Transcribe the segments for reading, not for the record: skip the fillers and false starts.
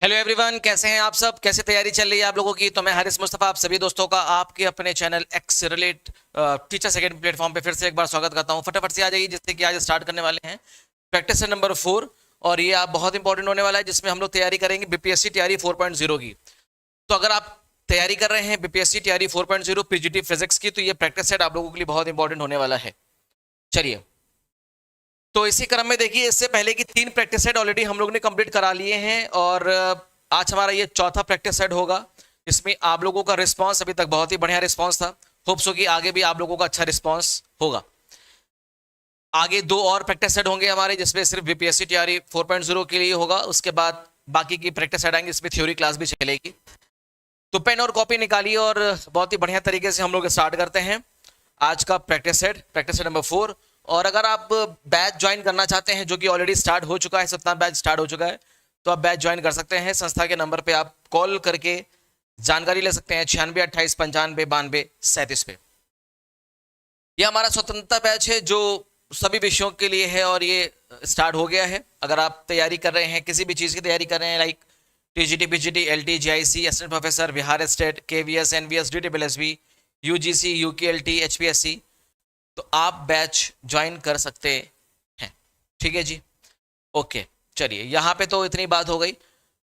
Hello everyone, कैसे हैं आप सब? कैसे तैयारी चल रही है आप लोगों की? तो मैं हारिस मुस्तफा आप सभी दोस्तों का आपके अपने channel x relate teachers academy platform पे फिर से एक बार स्वागत करता हूं। फटाफट से आ जाइए, जिससे कि आज स्टार्ट करने वाले हैं प्रैक्टिस सेट नंबर 4। और ये आप बहुत इंपॉर्टेंट होने वाला है, जिसमें हम लोग तैयारी करेंगे बीपीएससी टीआरई 4.0 की। तो अगर आप तैयारी कर रहे हैं बीपीएससी टीआरई 4.0 पीजीटी फिजिक्स की, तो ये प्रैक्टिस सेट आप लोगों के लिए बहुत इंपॉर्टेंट होने वाला है। चलिए, तो इसी क्रम में देखिए, इससे पहले की 3 प्रैक्टिस सेट ऑलरेडी हम लोग ने कंप्लीट करा लिए हैं और आज हमारा ये चौथा प्रैक्टिस सेट होगा। इसमें आप लोगों का रिस्पांस अभी तक बहुत ही बढ़िया रिस्पांस था। होप सो कि आगे भी आप लोगों का अच्छा रिस्पांस होगा। आगे 2 और प्रैक्टिस सेट होंगे हमारे, जिसमें सिर्फ बीपीएससी टीआरई 4.0 के लिए होगा। उसके बाद बाकी की प्रैक्टिस सेट आएंगे, इसमें थ्योरी क्लास भी चलेगी। तो पेन और कॉपी निकालिए और बहुत ही बढ़िया तरीके से हम लोग स्टार्ट करते हैं आज का प्रैक्टिस सेट नंबर 4। और अगर आप बैच ज्वाइन करना चाहते हैं, जो कि ऑलरेडी स्टार्ट हो चुका है, 17 बैच स्टार्ट हो चुका है, तो आप बैच ज्वाइन कर सकते हैं। संस्था के नंबर पे आप कॉल करके जानकारी ले सकते हैं 96 28 95 92 37 पे। ये हमारा स्वतंत्रता बैच है जो सभी विषयों के लिए है और ये स्टार्ट हो गया है। अगर आप तैयारी कर रहे हैं, किसी भी चीज़ की तैयारी कर रहे हैं, like TGT PGT LT GIC assistant professor Bihar state KVS NVS DTPSB UGC UKLT HPSC, तो आप बैच ज्वाइन कर सकते हैं। ठीक है जी, ओके। चलिए, यहाँ पे तो इतनी बात हो गई।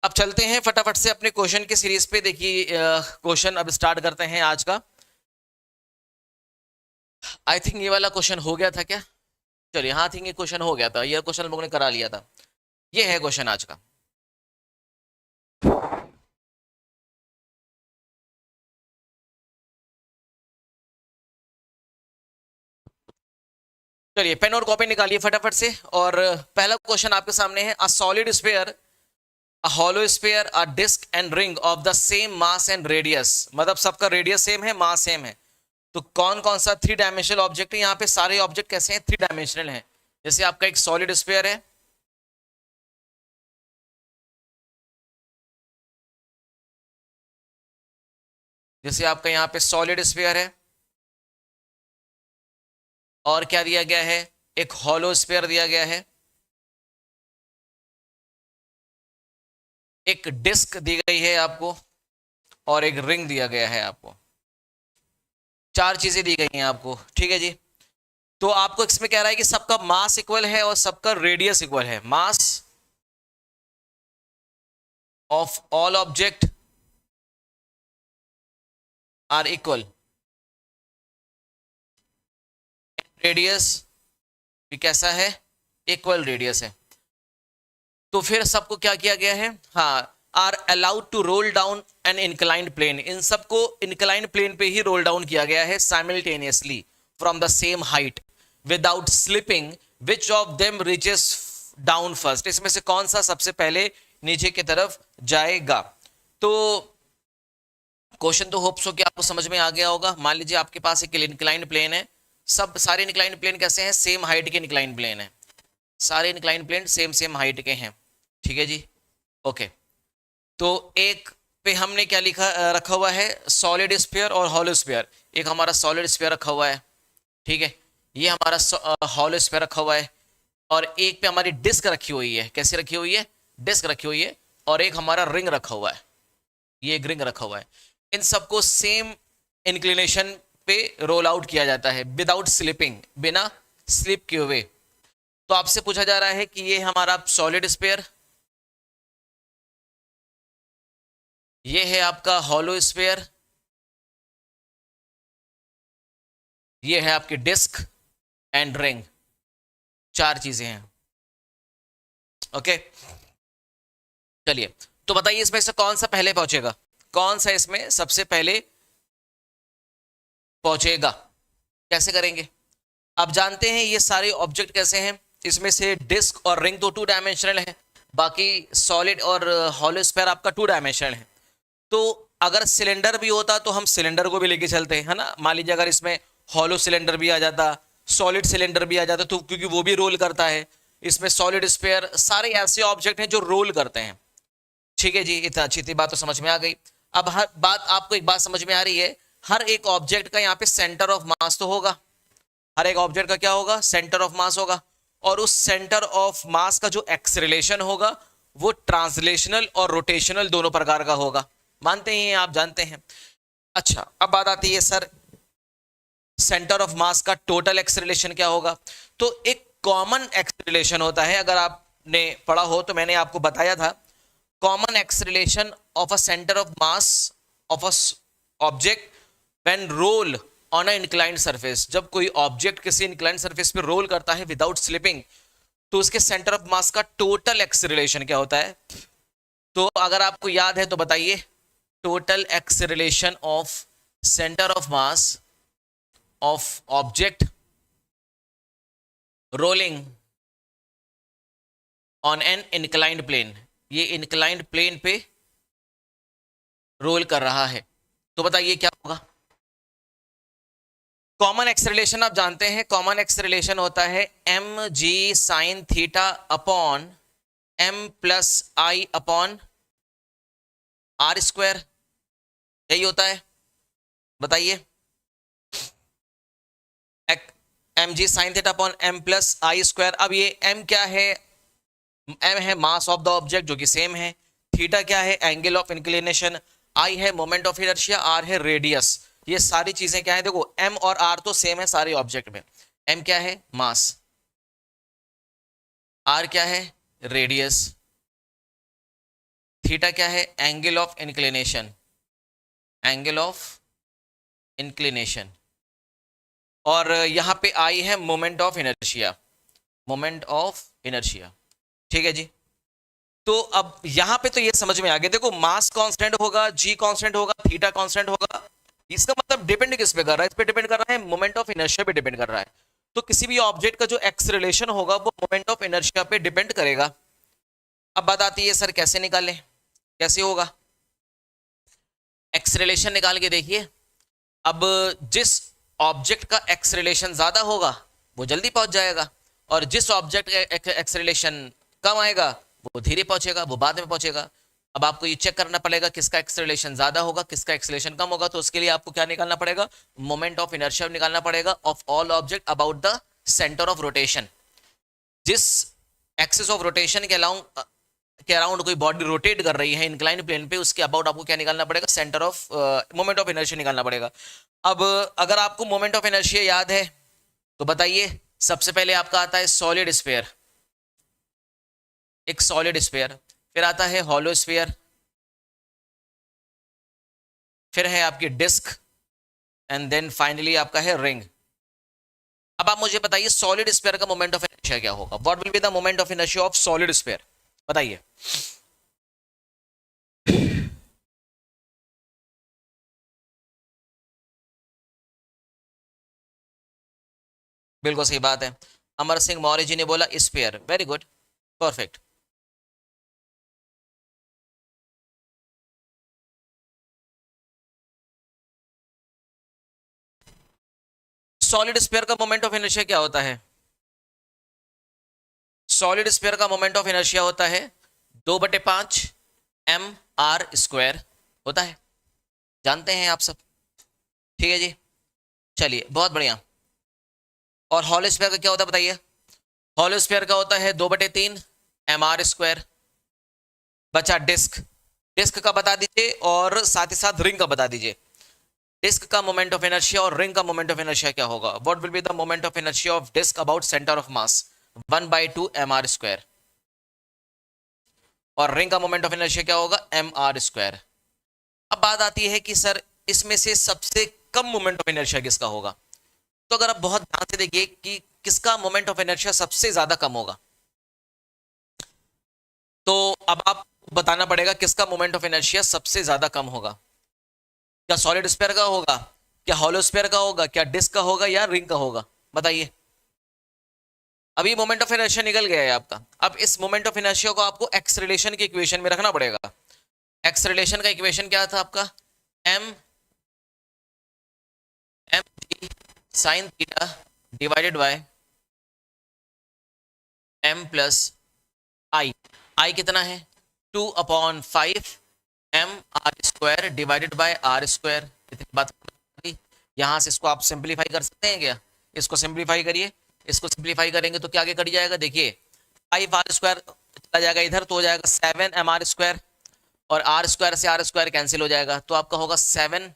अब चलते हैं फटाफट से अपने क्वेश्चन की सीरीज पे। देखिए, क्वेश्चन अब स्टार्ट करते हैं आज का। आई थिंक ये वाला क्वेश्चन हो गया था क्या? चलिए, हाँ, थिंक ये क्वेश्चन हो गया था। ये क्वेश्चन हम लोगों ने करा लिया था। ये है क्वेश्चन आज का। चलिए, पेन और कॉपी निकालिए फटाफट से। और पहला क्वेश्चन आपके सामने है। A solid sphere, a hollow sphere, a disc and ring of the same mass and radius, मतलब सबका रेडियस सेम है, मास सेम है। तो कौन कौन सा 3 डायमेंशनल ऑब्जेक्ट है? यहाँ पे सारे ऑब्जेक्ट कैसे हैं? 3 डायमेंशनल हैं। जैसे आपका एक सॉलिड स्फीयर है, जैसे आपका यहाँ पे सॉलिड स्फीयर है, और क्या दिया गया है? एक हॉलो स्फीयर दिया गया है, एक डिस्क दी गई है आपको, और एक रिंग दिया गया है आपको। 4 चीजें दी गई हैं आपको। ठीक है जी। तो आपको इसमें कह रहा है कि सबका मास इक्वल है और सबका रेडियस इक्वल है। Mass of all object are equal, radius भी कैसा है? इक्वल रेडियस है। तो फिर सबको क्या किया गया है? हाँ, are allowed to roll down an inclined plane. इन सबको इंक्लाइंड प्लेन पे ही रोल डाउन किया गया है simultaneously from the same height without slipping. Which of them reaches down first? इसमें से कौन सा सबसे पहले नीचे की तरफ जाएगा? तो क्वेश्चन तो होप्स हो कि आपको समझ में आ गया होगा। मान लीजिए आपके पास एक इंक्लाइंड प्लेन है। सब सारे इंक्लाइंड प्लेन कैसे हैं? सेम हाइट के इंक्लाइंड प्लेन है। सारे इंक्लाइंड प्लेन सेम हाइट के हैं। ठीक है जी, ओके। तो एक पे हमने क्या लिखा रखा हुआ है? सॉलिड स्फीयर और हॉलो स्फीयर। एक हमारा सॉलिड स्फीयर रखा हुआ है, ठीक है, ये हमारा हॉलो स्फीयर रखा हुआ है। और एक पे हमारी डिस्क रखी हुई है। कैसे रखी हुई है? डिस्क रखी हुई है। और एक हमारा रिंग रखा हुआ है, ये एक रिंग रखा हुआ है। इन सबको सेम इंक्लिनेशन पे रोल आउट किया जाता है विदाउट स्लिपिंग, बिना स्लिप किए हुए। तो आपसे पूछा जा रहा है कि ये हमारा सॉलिड स्फीयर, ये है आपका हॉलो स्फीयर, ये है आपकी डिस्क एंड रिंग। 4 चीजें हैं। ओके, चलिए, तो बताइए इसमें से कौन सा पहले पहुंचेगा? कौन सा इसमें सबसे पहले पहुंचेगा? कैसे करेंगे? आप जानते हैं ये सारे ऑब्जेक्ट कैसे हैं। इसमें से डिस्क और रिंग तो 2 डायमेंशनल है, बाकी सॉलिड और हॉलो स्फीयर आपका 2 डायमेंशनल है। तो अगर सिलेंडर भी होता तो हम सिलेंडर को भी लेके चलते हैं, है ना। मान लीजिए अगर इसमें हॉलो सिलेंडर भी आ जाता, सॉलिड सिलेंडर भी आ जाता, तो क्योंकि वो भी रोल करता है। इसमें सॉलिड स्फीयर, सारे ऐसे ऑब्जेक्ट हैं जो रोल करते हैं। ठीक है जी, इतना अच्छी थी बात तो समझ में आ गई। अब हर बात आपको एक बात समझ में आ रही है, हर एक ऑब्जेक्ट का यहाँ पे सेंटर ऑफ मास तो होगा। हर एक ऑब्जेक्ट का क्या होगा? सेंटर ऑफ मास होगा। और उस सेंटर ऑफ मास का जो एक्सेलरेशन होगा वो ट्रांसलेशनल और रोटेशनल दोनों प्रकार का होगा। मानते हैं, आप जानते हैं। अच्छा, अब बात आती है सर सेंटर ऑफ मास का टोटल एक्सेलरेशन क्या होगा। तो एक कॉमन एक्सेलरेशन होता है, अगर आपने पढ़ा हो तो मैंने आपको बताया था, common acceleration of a centre of mass of a object when roll on a inclined surface. जब कोई ऑब्जेक्ट किसी इंक्लाइंड सरफेस पे रोल करता है विदाउट स्लिपिंग, तो उसके सेंटर ऑफ मास का टोटल एक्सेलरेशन क्या होता है। तो अगर आपको याद है तो बताइए, total acceleration of centre of mass of object rolling on an inclined plane. ये इंक्लाइंड प्लेन पे रोल कर रहा है, तो बताइए क्या होगा। कॉमन एक्सेलरेशन आप जानते हैं, कॉमन एक्सेलरेशन होता है M G sine theta upon M plus I upon R square, यही होता है। बताइए, M G sine theta upon M plus I square. अब ये एम क्या है, एम है मास ऑफ द ऑब्जेक्ट जो कि सेम है, थीटा क्या है एंगल ऑफ इंक्लिनेशन, आई है मोमेंट ऑफ इनर्शिया, आर है रेडियस। ये सारी चीजें क्या है, देखो एम और आर तो सेम है सारे ऑब्जेक्ट में। एम क्या है मास, आर क्या है रेडियस, थीटा क्या है angle of inclination, angle of inclination, और यहां पे आई है moment of inertia, moment of inertia. ठीक है जी। तो अब यहां पे तो ये समझ में आ गया, देखो मास कांस्टेंट होगा, जी कांस्टेंट होगा, थीटा कांस्टेंट होगा। इसका मतलब डिपेंड किस पे कर रहा है, इस पे डिपेंड कर रहा है, मोमेंट ऑफ इनर्शिया पे डिपेंड कर रहा है। तो किसी भी ऑब्जेक्ट का जो एक्सेलरेशन होगा वो मोमेंट ऑफ इनर्शिया पे डिपेंड करेगा। अब बात आती है सर कैसे निकालें, कैसे होगा एक्सेलरेशन, निकाल के देखिए। अब जिस ऑब्जेक्ट का एक्सेलरेशन ज्यादा होगा वो जल्दी पहुंच जाएगा, और जिस ऑब्जेक्ट का एक्सेलरेशन कम आएगा वो धीरे पहुंचेगा, वो बाद में पहुंचेगा। अब आपको ये चेक करना पड़ेगा किसका एक्सेलरेशन ज्यादा होगा, किसका एक्सेलरेशन कम होगा। तो उसके लिए आपको क्या निकालना पड़ेगा, मोमेंट ऑफ इनर्शिया निकालना पड़ेगा of all object about the centre of rotation. जिस एक्सिस ऑफ रोटेशन के अराउंड कोई बॉडी रोटेट कर रही है इंक्लाइंड प्लेन पे, उसके अबाउट आपको क्या निकालना पड़ेगा, centre of moment of inertia निकालना पड़ेगा। अब अगर आपको मोमेंट ऑफ इनर्शिया याद है तो बताइए, सबसे पहले आपका आता है सॉलिड स्फीयर, एक सॉलिड स्फीयर, फिर आता है हॉलो स्फीयर, फिर है आपकी डिस्क, एंड देन फाइनली आपका है रिंग। अब आप मुझे बताइए सॉलिड स्फीयर का मोमेंट ऑफ इनर्शिया क्या होगा, what will be the moment of inertia of solid sphere, बताइए। बिल्कुल सही बात है, अमर सिंह मौर्य जी ने बोला sphere, very good, perfect. Solid sphere का मोमेंट ऑफ इनर्शिया क्या होता है, सॉलिड स्फीयर का मोमेंट ऑफ इनर्शिया होता है 2/5 एम आर स्क्वायर होता है, जानते हैं आप सब। ठीक है जी, चलिए बहुत बढ़िया। और हॉलो स्फीयर का क्या होता है बताइए, हॉलो स्फीयर का होता है 2/3 एम आर स्क्वायर। बचा डिस्क, डिस्क का बता दीजिए और साथ ही साथ रिंग का बता दीजिए। डिस्क का मोमेंट ऑफ इनर्शिया और रिंग का मोमेंट ऑफ इनर्शिया क्या होगा, what will be the moment of inertia of disc about centre of mass, 1/2 M R square, और रिंग का मोमेंट ऑफ इनर्शिया क्या होगा एम आर स्क्वायर। अब बात आती है कि सर इसमें से सबसे कम मोमेंट ऑफ इनर्शिया किसका होगा। तो अगर आप बहुत ध्यान से देखिए कि किसका मोमेंट ऑफ इनर्शिया सबसे ज्यादा कम होगा, तो अब आप बताना पड़ेगा किसका मोमेंट ऑफ इनर्शिया सबसे ज्यादा कम होगा। क्या सॉलिड स्फीयर का होगा, क्या हॉलो स्फीयर का होगा, क्या डिस्क का होगा, या रिंग का होगा, बताइए। अभी मोमेंट ऑफ इनर्शिया निकल गया है आपका। अब इस मोमेंट ऑफ इनर्शिया को आपको एक्सेलरेशन के इक्वेशन में रखना पड़ेगा। एक्सेलरेशन का इक्वेशन क्या था आपका, M M G sine theta divided by M plus I. I कितना है 2/5 M R square divided by R square. इतनी बात यहां से इसको आप सिंप्लीफाई कर सकते हैं क्या, इसको सिंप्लीफाई करिए, इसको सिंप्लीफाई करेंगे तो क्या आगे कट जाएगा, देखिए 5 आर स्क्वायर चला जाएगा इधर तो हो जाएगा 7 mr², और आर स्क्वायर से आर स्क्वायर कैंसिल हो जाएगा तो आपका होगा 7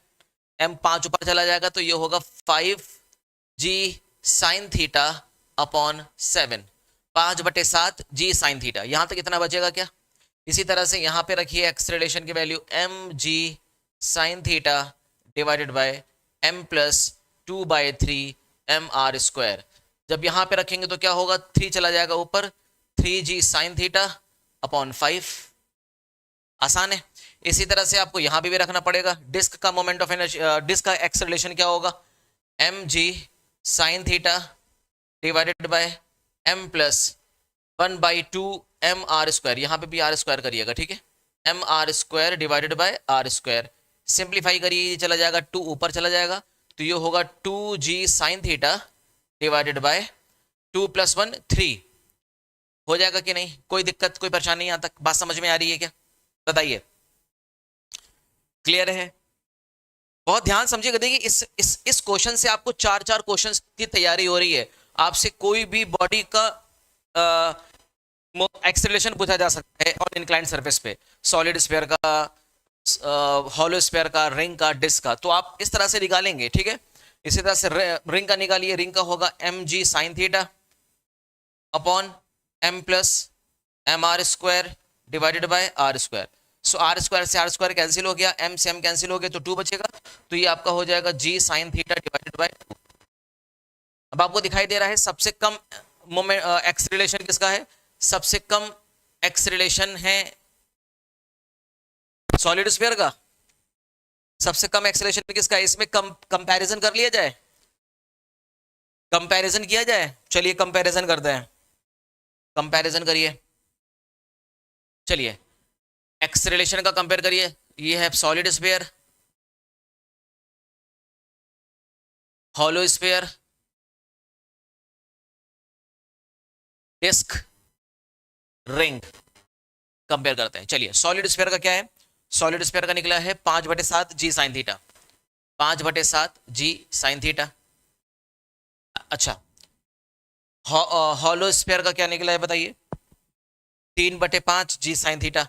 m, 5 ऊपर चला जाएगा तो ये होगा 5g साइन थीटा अपॉन 7, 5/7 जी साइन थीटा। यहां तक इतना बचेगा क्या? इसी तरह से यहां पे रखिए एक्सेलरेशन की value mg sign theta divided bye m plus 2/3 mr²। जब यहां पे रखेंगे तो क्या होगा, 3 चला जाएगा ऊपर, 3g साइन थीटा अपॉन 5। आसान है। इसी तरह से आपको यहां भी रखना पड़ेगा। डिस्क का मोमेंट ऑफ इनर्शिया, डिस्क का एक्सेलरेशन क्या होगा, mg sign theta divided bye m plus 1/2 mr²। यहां पे भी आर स्क्वायर करिएगा, ठीक है, mr² divided by r²। Simplify करिए, चला जाएगा 2 ऊपर चला जाएगा तो ये होगा 2g sign theta divided bye 2 + 1 3। हो जाएगा कि नहीं? कोई दिक्कत, कोई परेशानी यहां तक? बात समझ में आ रही है क्या? बताइए, क्लियर है? बहुत ध्यान समझिएगा। देखिए इस क्वेश्चन से आपको 4 क्वेश्चंस की तैयारी हो रही है। आपसे कोई भी बॉडी का एक्सेलरेशन पूछा जा सकता है ऑन इंक्लाइंड सरफेस पे, सॉलिड स्फीयर का, हॉलो स्फीयर का, रिंग का, डिस्क का, तो आप इस तरह से निकालेंगे, ठीक है। इसी तरह से रिंग का निकालिए। रिंग का होगा mg sign theta upon m plus mr² divided by r²। So r² से r² कैंसिल हो गया, m से m कैंसिल हो गया तो 2 बचेगा, तो ये आपका हो जाएगा g sign theta divided bye 2। अब आपको दिखाई दे रहा है सबसे कम मोमेंट एक्सेलरेशन किसका है? सबसे कम एक्सेलरेशन है सॉलिड स्फीयर का। सबसे कम एक्सेलरेशन किसका है? इसमें कंपैरिजन कर लिया जाए, कंपैरिजन किया जाए। चलिए कंपैरिजन करते हैं, कंपैरिजन करिए। चलिए एक्सेलरेशन का कंपेयर करिए। ये है solid sphere, hollow sphere, disc, ring, compare करते हैं। चलिए सॉलिड स्फीयर का क्या है? सॉलिड स्फीयर का निकला है 5/7 जी साइन थीटा, 5/7 जी साइन थीटा। अच्छा, हॉलो स्फीयर का क्या निकला है बताइए? 3/5 जी साइन थीटा,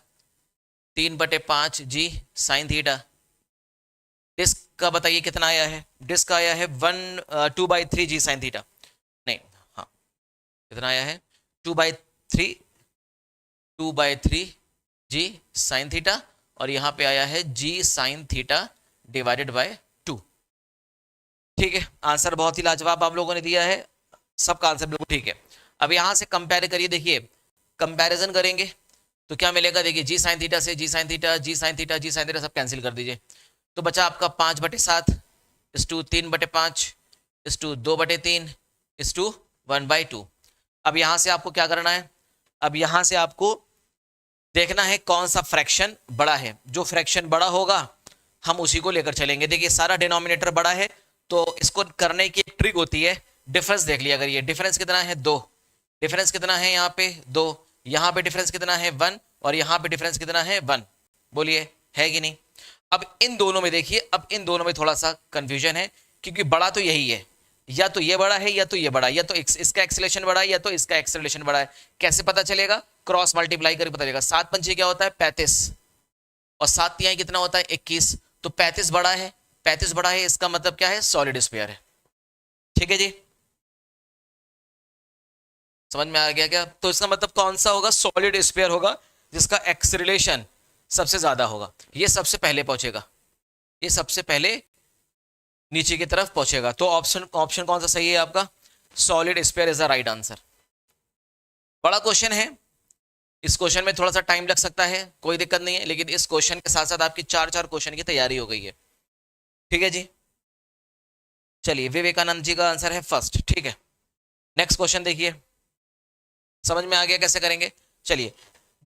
3/5 जी साइन थीटा। डिस्क का बताइए कितना आया है? डिस्क का आया है 2/3 जी साइन थीटा। नहीं, हाँ, कितना आया है? 2/3, 2/3 जी साइन थीटा, और यहां पे आया है जी साइन थीटा डिवाइडेड बाय 2। ठीक है, आंसर बहुत ही लाजवाब आप लोगों ने दिया है, सबका आंसर बिल्कुल ठीक है। अब यहां से कंपेयर करिए, देखिए कंपैरिजन करेंगे तो क्या मिलेगा? देखिए जी साइन थीटा से जी साइन थीटा, जी साइन थीटा, जी साइन थीटा सब कैंसिल कर दीजिए, तो बचा आपका 5/7 इस टू 3/5 इस टू 2/3 इस टू 1/2। अब यहां से आपको क्या करना है? अब यहां से आपको देखना है कौन सा फ्रैक्शन बड़ा है। जो फ्रैक्शन बड़ा होगा हम उसी को लेकर चलेंगे। देखिए सारा डिनोमिनेटर बड़ा है तो इसको करने की एक ट्रिक होती है, डिफरेंस देख लिया करिए। डिफरेंस कितना है? 2। डिफरेंस कितना है यहाँ पे? 2। यहाँ पे डिफरेंस कितना है? 1। और यहाँ पे डिफरेंस कितना है? 1। बोलिए है कि नहीं? अब इन दोनों में देखिए, अब इन दोनों में थोड़ा सा कंफ्यूजन है, क्योंकि बड़ा तो यही है, या तो ये बड़ा है या तो ये बड़ा है, या तो इसका एक्सेलरेशन बड़ा है या तो इसका एक्सेलरेशन बड़ा है। कैसे पता चलेगा? क्रॉस मल्टीप्लाई करके पता चलेगा। 7 पंचे क्या होता है? 35, और 7 तिहाई कितना होता है? 21। तो 35 बड़ा है, 35 बड़ा है, इसका मतलब क्या है? सॉलिड स्फीयर है। ठीक है जी, समझ में आ गया क्या? तो इसका मतलब कौन सा होगा? सॉलिड स्फीयर होगा जिसका एक्सेलरेशन सबसे ज्यादा होगा। ये सबसे पहले पहुंचेगा, ये सबसे पहले नीचे की तरफ पहुंचेगा। तो ऑप्शन ऑप्शन कौन सा सही है आपका? Solid sphere is the right answer. बड़ा क्वेश्चन है, इस क्वेश्चन में थोड़ा सा टाइम लग सकता है, कोई दिक्कत नहीं है, लेकिन इस क्वेश्चन के साथ साथ आपकी 4 क्वेश्चन की तैयारी हो गई है। ठीक है जी, चलिए विवेकानंद जी का आंसर है फर्स्ट। ठीक है, नेक्स्ट क्वेश्चन देखिए, समझ में आ गया कैसे करेंगे? चलिए,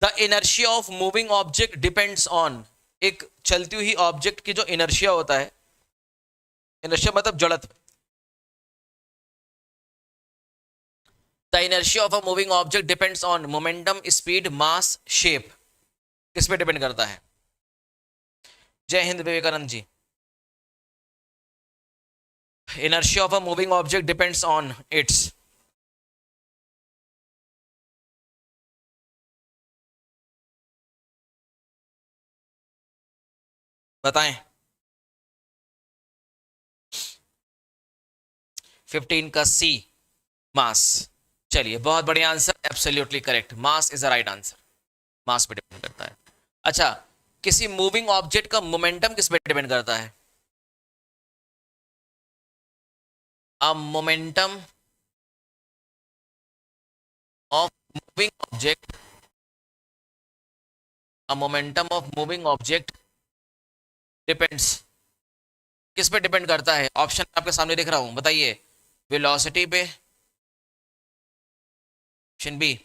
the inertia of moving object depends on, एक चलती हुई ऑब्जेक्ट की जो इनर्शिया होता है, इनर्शिया मतलब जड़त्व, the inertia of a moving object depends on momentum, speed, mass, shape. किस पे डिपेंड करता है? जय हिंद Vivekanand ji. Inertia of a moving object depends on its बताएं। 15 का सी, मास। चलिए बहुत बढ़िया answer, absolutely correct, mass is the right answer. Mass पे डिपेंड करता है। अच्छा, किसी मूविंग ऑब्जेक्ट का मोमेंटम किस पे डिपेंड करता है? A momentum of moving object, a momentum of moving object depends, किस पे डिपेंड करता है? ऑप्शन आपके सामने दिख रहा हूं, बताइए। वेलोसिटी पे, ऑप्शन बी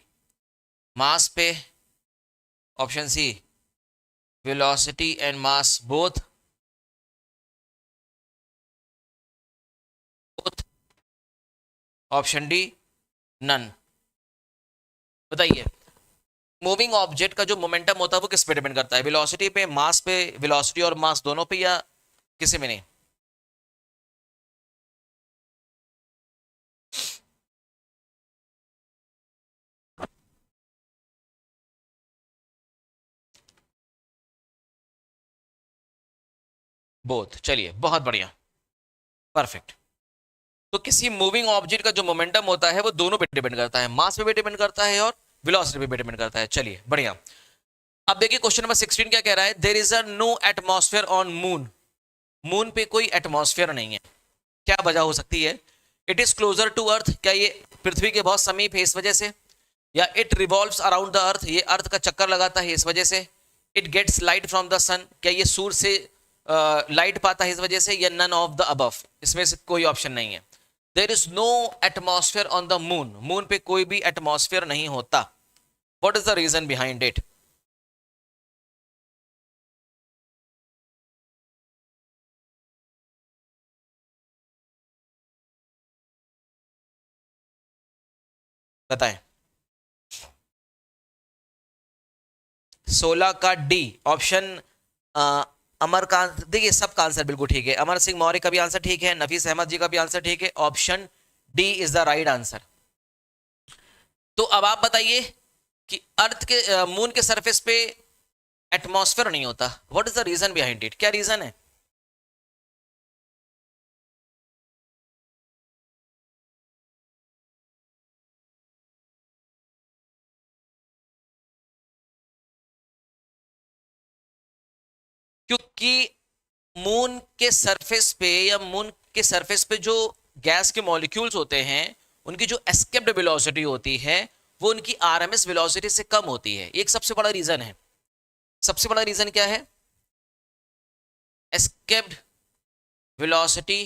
मास पे, option C velocity and mass both, both, option D none. बताइए, मूविंग ऑब्जेक्ट का जो मोमेंटम होता है वो किस पे डिपेंड करता है? वेलोसिटी पे, मास पे, वेलोसिटी और मास दोनों पे, या किसी में नहीं? बोथ। चलिए बहुत बढ़िया, परफेक्ट। तो किसी मूविंग ऑब्जेक्ट का जो मोमेंटम होता है वो दोनों पे डिपेंड करता है, मास पे भी डिपेंड करता है और वेलोसिटी पे भी डिपेंड करता है। चलिए बढ़िया। अब देखिए क्वेश्चन नंबर 16 क्या कह रहा है? There is a no atmosphere on moon. Moon पे कोई एटमॉस्फेयर नहीं है। क्या वजह हो सकती है? It is closer to earth, क्या ये पृथ्वी के बहुत समीप है इस वजह से? या it revolves around the earth, ये अर्थ का चक्कर लगाता है इस वजह से? It gets light from the sun, क्या ये सूर्य से लाइट पाता है इस वजह से? या नन ऑफ द अबव, इसमें से कोई ऑप्शन नहीं है। There is no atmosphere on the moon, moon पे कोई भी एटमॉस्फेयर नहीं होता। What is the reason behind it? बताएं। 16 का डी ऑप्शन। अमर का, देखिए सबका आंसर बिल्कुल ठीक है। अमर सिंह मौर्य का भी आंसर ठीक है, नफीस अहमद जी का भी आंसर ठीक है। Option D is the right answer. तो अब आप बताइए कि अर्थ के मून के सरफेस पे एटमॉस्फेयर नहीं होता, what is the reason behind it? क्या रीजन है? क्योंकि मून के सरफेस पे, या मून के सरफेस पे जो गैस के मॉलिक्यूल्स होते हैं, उनकी जो एस्केप्ड वेलोसिटी होती है वो उनकी आरएमएस वेलोसिटी से कम होती है। एक सबसे बड़ा रीजन है। सबसे बड़ा रीजन क्या है? Escaped velocity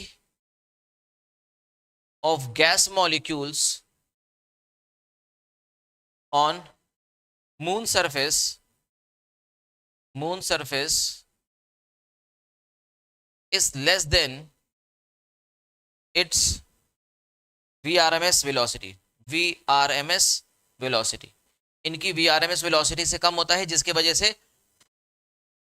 of gas molecules on moon surface, moon surface is less than its VRMS velocity, VRMS velocity, इनकी VRMS velocity से कम होता है, जिसकी वजह से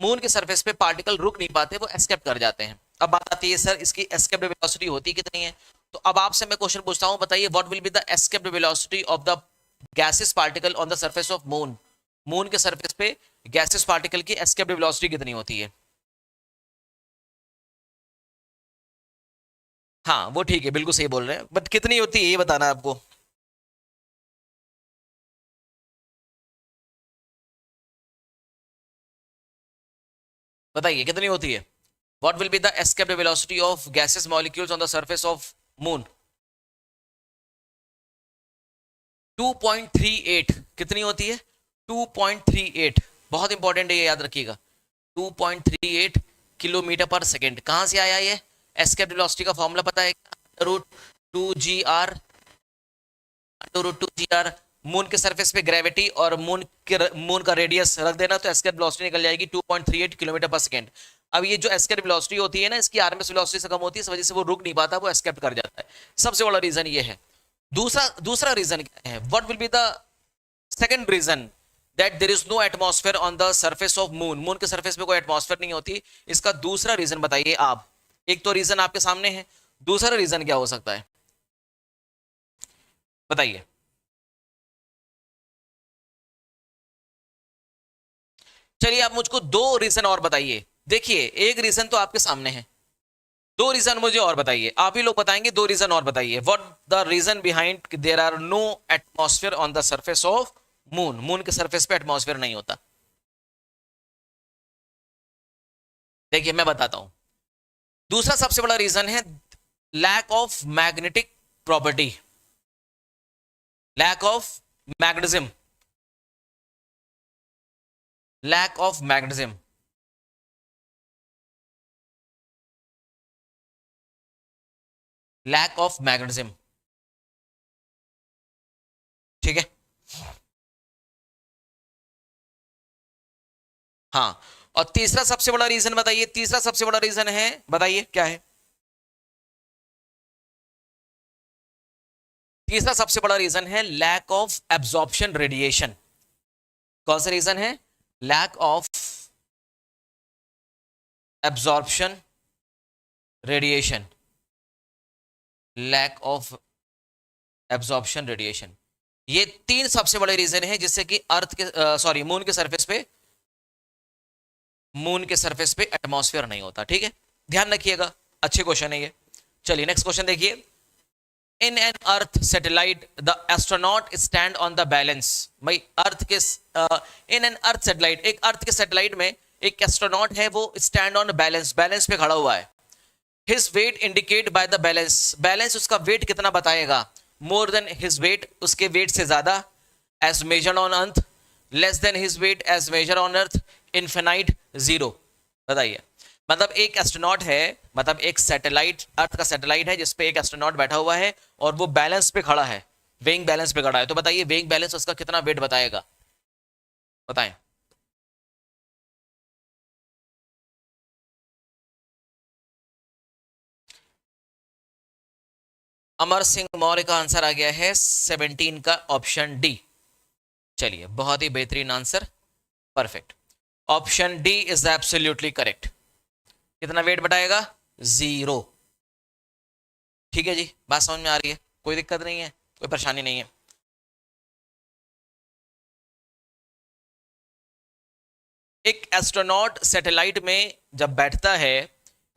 मून के सरफेस पे पार्टिकल रुक नहीं पाते, वो एस्केप कर जाते हैं। अब बात आती है सर इसकी एस्केप्ड वेलोसिटी होती कितनी है? तो अब आपसे मैं क्वेश्चन पूछता हूं, बताइए what will be the escaped velocity of the gases particle on the surface of moon. Moon के सरफेस पे गैसेस पार्टिकल की एस्केप्ड वेलोसिटी कितनी होती है? हाँ वो ठीक है, बिल्कुल सही बोल रहे हैं, बट कितनी होती है ये बताना है आपको। बताइए कितनी होती है? What will be the escaped velocity of gases molecules on the surface of moon? 2.38। कितनी होती है? 2.38। बहुत इंपॉर्टेंट है, ये याद रखिएगा। 2.38 किलोमीटर पर सेकेंड। कहां से आया ये? एस्केप्ड वेलोसिटी का फॉर्मूला पता है? Root two G R, root two G R. Moon के सरफेस पे ग्रेविटी और मून का रेडियस रख देना, तो एस्केप वेलोसिटी निकल जाएगी 2.38 किलोमीटर पर सेकंड। अब ये जो एस्केप वेलोसिटी होती है ना, इसकी आरएमएस वेलोसिटी से कम होती है, इस वजह से वो रुक नहीं पाता, वो एस्केप कर जाता है। सबसे बड़ा रीजन ये है। दूसरा दूसरा रीजन क्या है? What will be the second reason that there is no atmosphere on the surface of moon. Moon के सरफेस पे कोई एटमॉस्फेयर नहीं होती, इसका दूसरा रीजन बताइए आप। एक तो रीजन आपके सामने है, दूसरा रीजन क्या हो सकता है? बताइए। चलिए आप मुझको दो रीजन और बताइए। देखिए एक रीजन तो आपके सामने है, दो रीजन मुझे और बताइए, आप ही लोग बताएंगे, दो रीजन और बताइए। What the reason behind there are no atmosphere on the surface of moon, moon के सरफेस पे एटमॉस्फेयर नहीं होता। देखिए मैं बताता हूं, दूसरा सबसे बड़ा रीजन है lack of magnetic property, lack of magnetism, lack of magnetism, lack of magnetism. ठीक है, हाँ। और तीसरा सबसे बड़ा रीजन बताइए, तीसरा सबसे बड़ा रीजन है, बताइए क्या है? तीसरा सबसे बड़ा रीजन है लैक ऑफ एब्जॉर्प्शन रेडिएशन। कौन सा रीजन है? Lack of absorption radiation, lack of absorption radiation. ये तीन सबसे बड़े रीजन है जिससे कि अर्थ के सॉरी मून के सरफेस पे, मून के सरफेस पे एटमॉस्फेयर नहीं होता। ठीक है, ध्यान रखिएगा, अच्छे क्वेश्चन है ये। चलिए नेक्स्ट क्वेश्चन देखिए। In an earth satellite the astronaut stand on the balance. भाई अर्थ के इन एन अर्थ सैटेलाइट, एक अर्थ के सैटेलाइट में एक एस्ट्रोनॉट है, वो स्टैंड ऑन बैलेंस, बैलेंस पे खड़ा हुआ है। His weight indicate by the balance, balance उसका वेट कितना बताएगा? मोर देन हिज वेट, उसके वेट से ज्यादा, as measured on earth, less than his weight as measure on earth, infinite, zero. बताइए, मतलब एक एस्ट्रोनॉट है, मतलब एक सैटेलाइट, अर्थ का सैटेलाइट है जिसपे एक एस्ट्रोनॉट बैठा हुआ है और वो बैलेंस पे खड़ा है, वेइंग बैलेंस पे खड़ा है। तो बताइए वेइंग बैलेंस उसका कितना वेट बताएगा? बताएं। अमर सिंह मौर्य का आंसर आ गया है 17 का ऑप्शन डी। चलिए बहुत ही बेहतरीन answer, perfect. Option D is absolutely correct. कितना वेट बताएगा? जीरो। ठीक है जी, बात समझ में आ रही है, कोई दिक्कत नहीं है, कोई परेशानी नहीं है। एक एस्ट्रोनॉट सैटेलाइट में जब बैठता है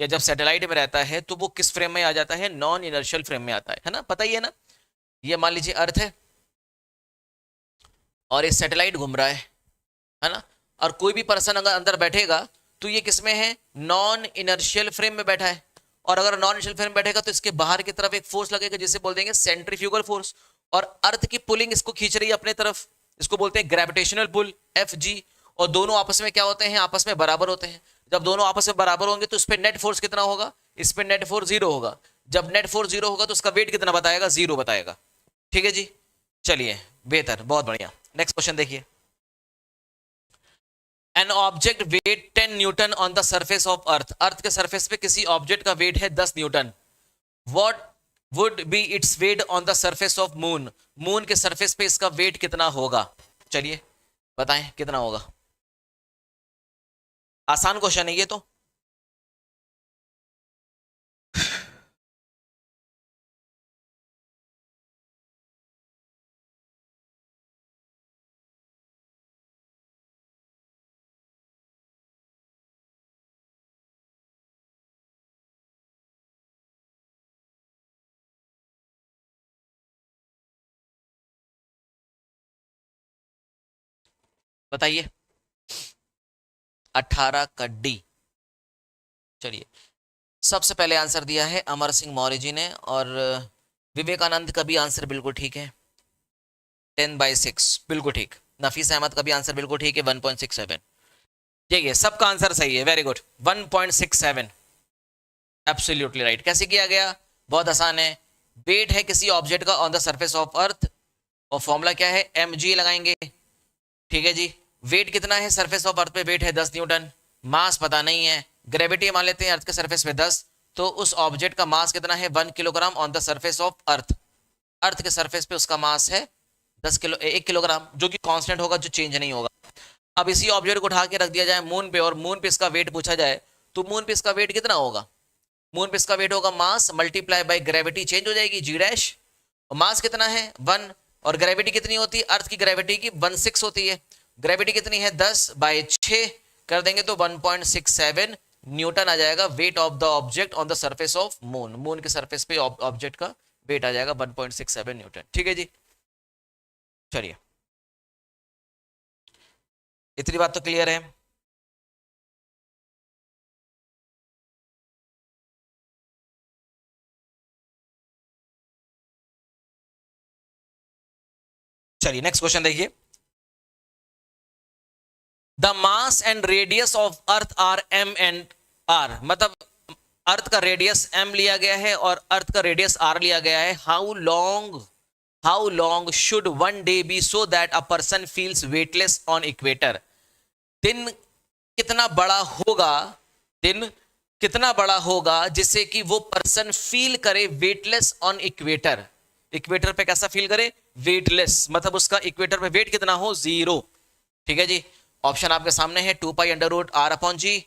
या जब सैटेलाइट में रहता है तो वो किस फ्रेम में आ जाता है? नॉन इनर्शियल फ्रेम में आता है ना, पता ही है ना। ये मान लीजिए अर्थ है और ये सैटेलाइट घूम रहा है ना, और कोई भी पर्सन अगर अंदर बैठेगा तो ये किस में है? नॉन इनर्शियल फ्रेम में बैठा है। और अगर नॉन इनर्शियल फ्रेम में बैठेगा तो इसके बाहर की तरफ एक फोर्स लगेगा जिसे बोल देंगे सेंट्रीफ्यूगल फोर्स, और अर्थ की पुलिंग इसको खींच रही है अपने तरफ, इसको बोलते हैं ग्रेविटेशनल पुल, एफ जी। और दोनों आपस में क्या होते हैं? आपस में बराबर होते हैं। जब दोनों आपस में बराबर होंगे तो इस पे नेट फोर्स कितना होगा? इस पे नेट फोर्स जीरो होगा। जब नेट फोर्स जीरो होगा तो उसका वेट कितना बताएगा? जीरो बताएगा। ठीक है जी, चलिए बेहतर, बहुत बढ़िया। नेक्स्ट क्वेश्चन देखिए। An object weight 10 newton on the surface of earth, earth के सरफेस पे किसी ऑब्जेक्ट का वेट है 10 newton. What would be its weight on the surface of moon, moon के सरफेस पे इसका वेट कितना होगा? चलिए बताएं कितना होगा। आसान क्वेश्चन है ये तो। बताइए। 18 का डी। चलिए, सबसे पहले आंसर दिया है अमर सिंह मौर्य जी ने, और विवेकानंद का भी आंसर बिल्कुल ठीक है, 10/6 बिल्कुल ठीक। नफीस अहमद का भी आंसर बिल्कुल ठीक है, 1.67। ठीक है, सबका आंसर सही है, वेरी गुड, 1.67 एब्सोल्युटली राइट। कैसे किया गया? बहुत आसान है। वेट है किसी ऑब्जेक्ट का ऑन द सरफेस ऑफ अर्थ, और फॉर्मूला क्या है? mg लगाएंगे। ठीक है जी, वेट कितना है सरफेस ऑफ अर्थ पे? वेट है 10 न्यूटन। मास पता नहीं है, ग्रेविटी मान लेते हैं अर्थ के सरफेस पे 10, तो उस ऑब्जेक्ट का मास कितना है? 1 kilogram on the surface of earth. Earth के सरफेस पे उसका मास है 1 किलोग्राम, जो कि कांस्टेंट होगा, जो चेंज नहीं होगा। अब इसी ऑब्जेक्ट को उठा के रख दिया जाए मून पे, और मून पे इसका वेट पूछा जाए, तो मून पे इसका वेट कितना होगा? मून पे इसका वेट होगा मास मल्टीप्लाई बाय ग्रेविटी, चेंज हो जाएगी जी डैश। और मास कितना है? 1। और ग्रेविटी कितनी होती है? अर्थ की ग्रेविटी की 1/6 होती है। ग्रेविटी कितनी है? 10/6, कर देंगे तो 1.67 न्यूटन आ जाएगा weight of the object on the surface of moon. Moon के सरफेस पे ऑब्जेक्ट का वेट आ जाएगा 1.67 न्यूटन। ठीक है जी, चलिए इतनी बात तो क्लियर है। चलिए नेक्स्ट क्वेश्चन देखिए। The mass and radius of earth are M and R, मतलब अर्थ का रेडियस m लिया गया है और अर्थ का रेडियस r लिया गया है। How long should one day be so that a person feels weightless on equator. दिन कितना बड़ा होगा, दिन कितना बड़ा होगा जिससे कि वो पर्सन फील करे वेटलेस ऑन इक्वेटर। इक्वेटर पे कैसा फील करे, वेटलेस, मतलब उसका इक्वेटर पे वेट कितना हो, 0। ठीक है जी, ऑप्शन आपके सामने है 2 pi under root R upon ji,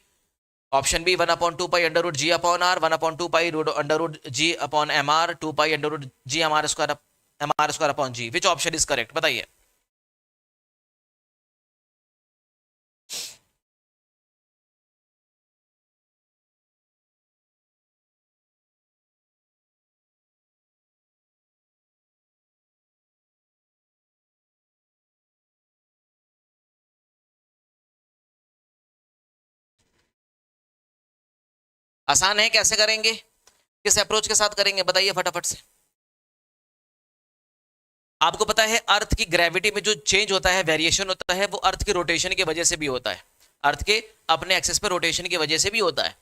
option B 1/2 pi under root g upon R, 1/2 pi under root g upon M R, 2 pi under root g M R square upon g. Which option is correct, बताइए। आसान है, कैसे करेंगे, किस approach के साथ करेंगे, बताइए फटाफट से। आपको पता है अर्थ की ग्रेविटी में जो चेंज होता है, वेरिएशन होता है, वो अर्थ के रोटेशन की वजह से भी होता है। अर्थ के अपने एक्सेस पर रोटेशन की वजह से भी होता है।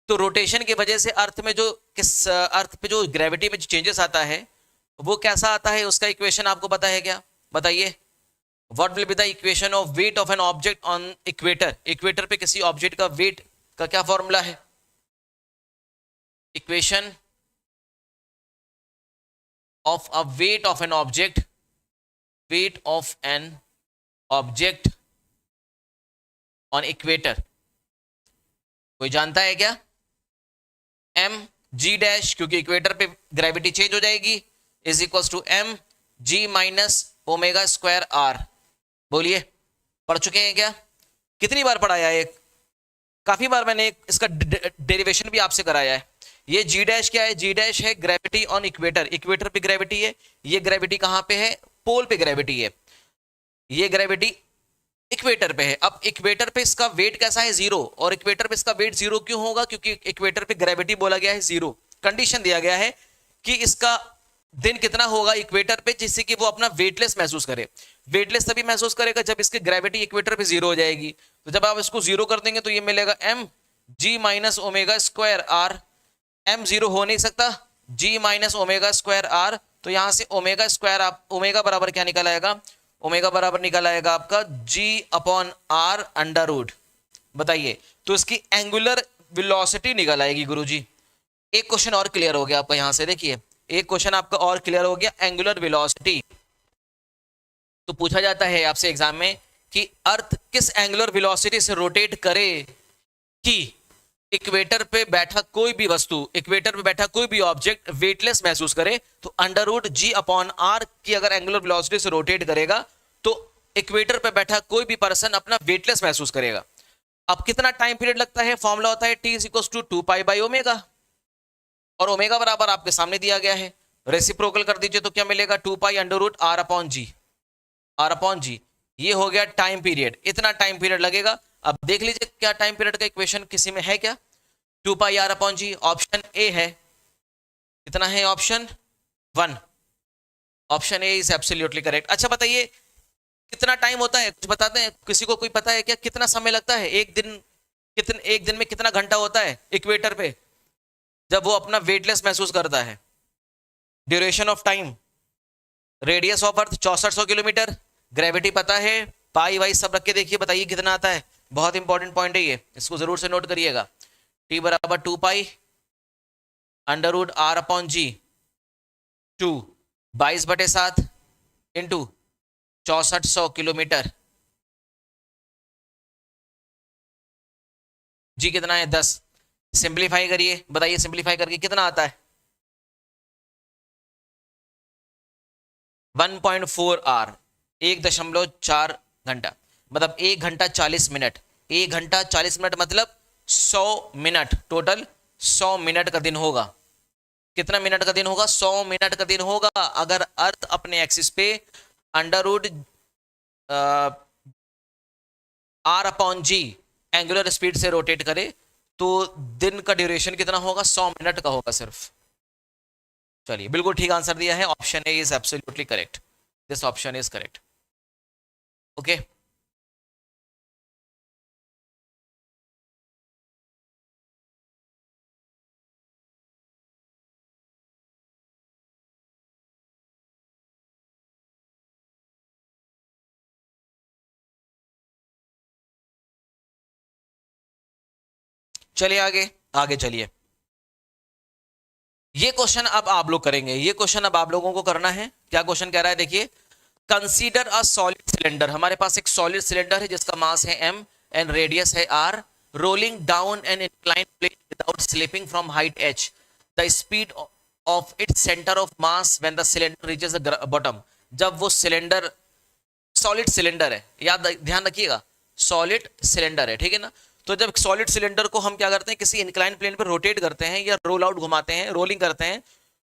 तो रोटेशन की वजह से अर्थ में जो अर्थ पे जो ग्रेविटी में जो चेंजेस आता है वो कैसा आता है, उसका इक्वेशन आपको पता है क्या, बताइए। What will be the equation of weight of an object on equator. Equator पे किसी ऑब्जेक्ट का वेट का क्या फॉर्मूला है, equation of a weight of an object, weight of an object on equator, कोई जानता है क्या, m g डैश, क्योंकि इक्वेटर पे ग्रेविटी चेंज हो जाएगी, is equal to m g minus omega square r। बोलिए, पढ़ चुके हैं क्या, कितनी बार पढ़ाया है, काफी बार मैंने इसका डेरिवेशन भी आपसे कराया है। ये जी डैश क्या है, जी डैश है ग्रेविटी ऑन इक्वेटर। इक्वेटर पे ग्रेविटी है, ये ग्रेविटी कहां पे है, पोल पे ग्रेविटी है, ये ग्रेविटी इक्वेटर पे है। अब इक्वेटर पे इसका वेट कैसा है, 0, और इक्वेटर पे इसका वेट 0 क्यों होगा, क्योंकि इक्वेटर पे ग्रेविटी बोला गया है 0। कंडीशन दिया गया है कि इसका दिन कितना होगा इक्वेटर पे जिससे कि वो अपना वेटलेस महसूस करे। वेटलेस तभी महसूस करेगा जब इसकी ग्रेविटी इक्वेटर पे 0 हो जाएगी। तो जब आप इसको 0 कर देंगे तो ये मिलेगा m g minus omega square r। m 0 हो नहीं सकता, g minus omega square r, तो यहां से ओमेगा स्क्वायर, आप ओमेगा बराबर क्या निकल आएगा, ओमेगा बराबर निकल आएगा आपका g upon r under root. बताइए, तो इसकी एंगुलर वेलोसिटी निकल आएगी गुरुजी। एक क्वेश्चन और क्लियर हो गया आपका, यहां से देखिए एक क्वेश्चन आपका और क्लियर हो गया, एंगुलर वेलोसिटी। तो पूछा जाता है आपसे एग्जाम में कि अर्थ किस एंगुलर वेलोसिटी से रोटेट करे कि इक्वेटर पे बैठा कोई भी वस्तु, इक्वेटर पे बैठा कोई भी ऑब्जेक्ट वेटलेस महसूस करे। तो under root g upon R की अगर एंगुलर वेलोसिटी से रोटेट करेगा तो इक्वेटर पे बैठा कोई भी पर्सन अपना वेटलेस महसूस करेगा। अब कितना टाइम पीरियड लगता है, फॉर्मूला होता है T is equal to 2 pi by omega, और ओमेगा बराबर आपके सामने दिया गया है। रेसिप्रोकल कर दीजिए तो क्या मिलेगा, 2 pi under root R upon G, R upon G. ये हो गया टाइम पीरियड, इतना टाइम पीरियड लगेगा। अब देख लीजिए क्या टाइम पीरियड का इक्वेशन किसी में है क्या, 2 pi R upon ji, option A है। कितना है, option 1, option A is absolutely correct. अच्छा बताइए कितना टाइम होता है, कुछ बताते हैं, किसी को कोई पता है क्या, कितना समय लगता है एक दिन, एक दिन में कितना घंटा होता है इक्वेटर पे जब वो अपना वेटलेस महसूस करता है। Duration of time, radius of earth 6400 kilometre, gravity पता है, पाई वाई सब रख के देखिए, बताइए कितना आता है। बहुत इंपॉर्टेंट पॉइंट है ये, इसको जरूर से नोट करिएगा। टी बराबर 2 pi under root R upon G, 2 22/7 into 6400 kilometre, G कितना है 10। सिंप्लीफाई करिए, बताइए सिंप्लीफाई करके कितना आता है, 1.4 आर, 1.4 घंटा, मतलब 1 घंटा 40 मिनट। 1 घंटा 40 मिनट मतलब 100 मिनट, टोटल 100 मिनट का दिन होगा। कितना मिनट का दिन होगा? 100 मिनट का दिन होगा। अगर अर्थ अपने एक्सिस पे under root R upon g angular speed से रोटेट करे तो दिन का ड्यूरेशन कितना होगा? 100 मिनट का होगा सिर्फ। चलिए, बिल्कुल ठीक आंसर दिया है, option A is absolutely correct, this option is correct. Okay, चलिए आगे, आगे चलिए। ये क्वेश्चन अब आप लोग करेंगे, ये क्वेश्चन अब आप लोगों को करना है। क्या क्वेश्चन कह रहा है? देखिए, कंसीडर अ सॉलिड सिलेंडर। हमारे पास एक सॉलिड सिलेंडर है जिसका मास है m एंड रेडियस है r, rolling down an inclined plane without slipping from height h। The speed of its centre of mass when the cylinder reaches the bottom. जब वो cylinder, solid cylinder है, याद ध्यान रखिएगा, solid cylinder है, ठीक है ना। तो जब सॉलिड सिलेंडर को हम क्या करते हैं, किसी इंक्लाइन प्लेन पर रोटेट करते हैं या रोल आउट घुमाते हैं, रोलिंग करते हैं,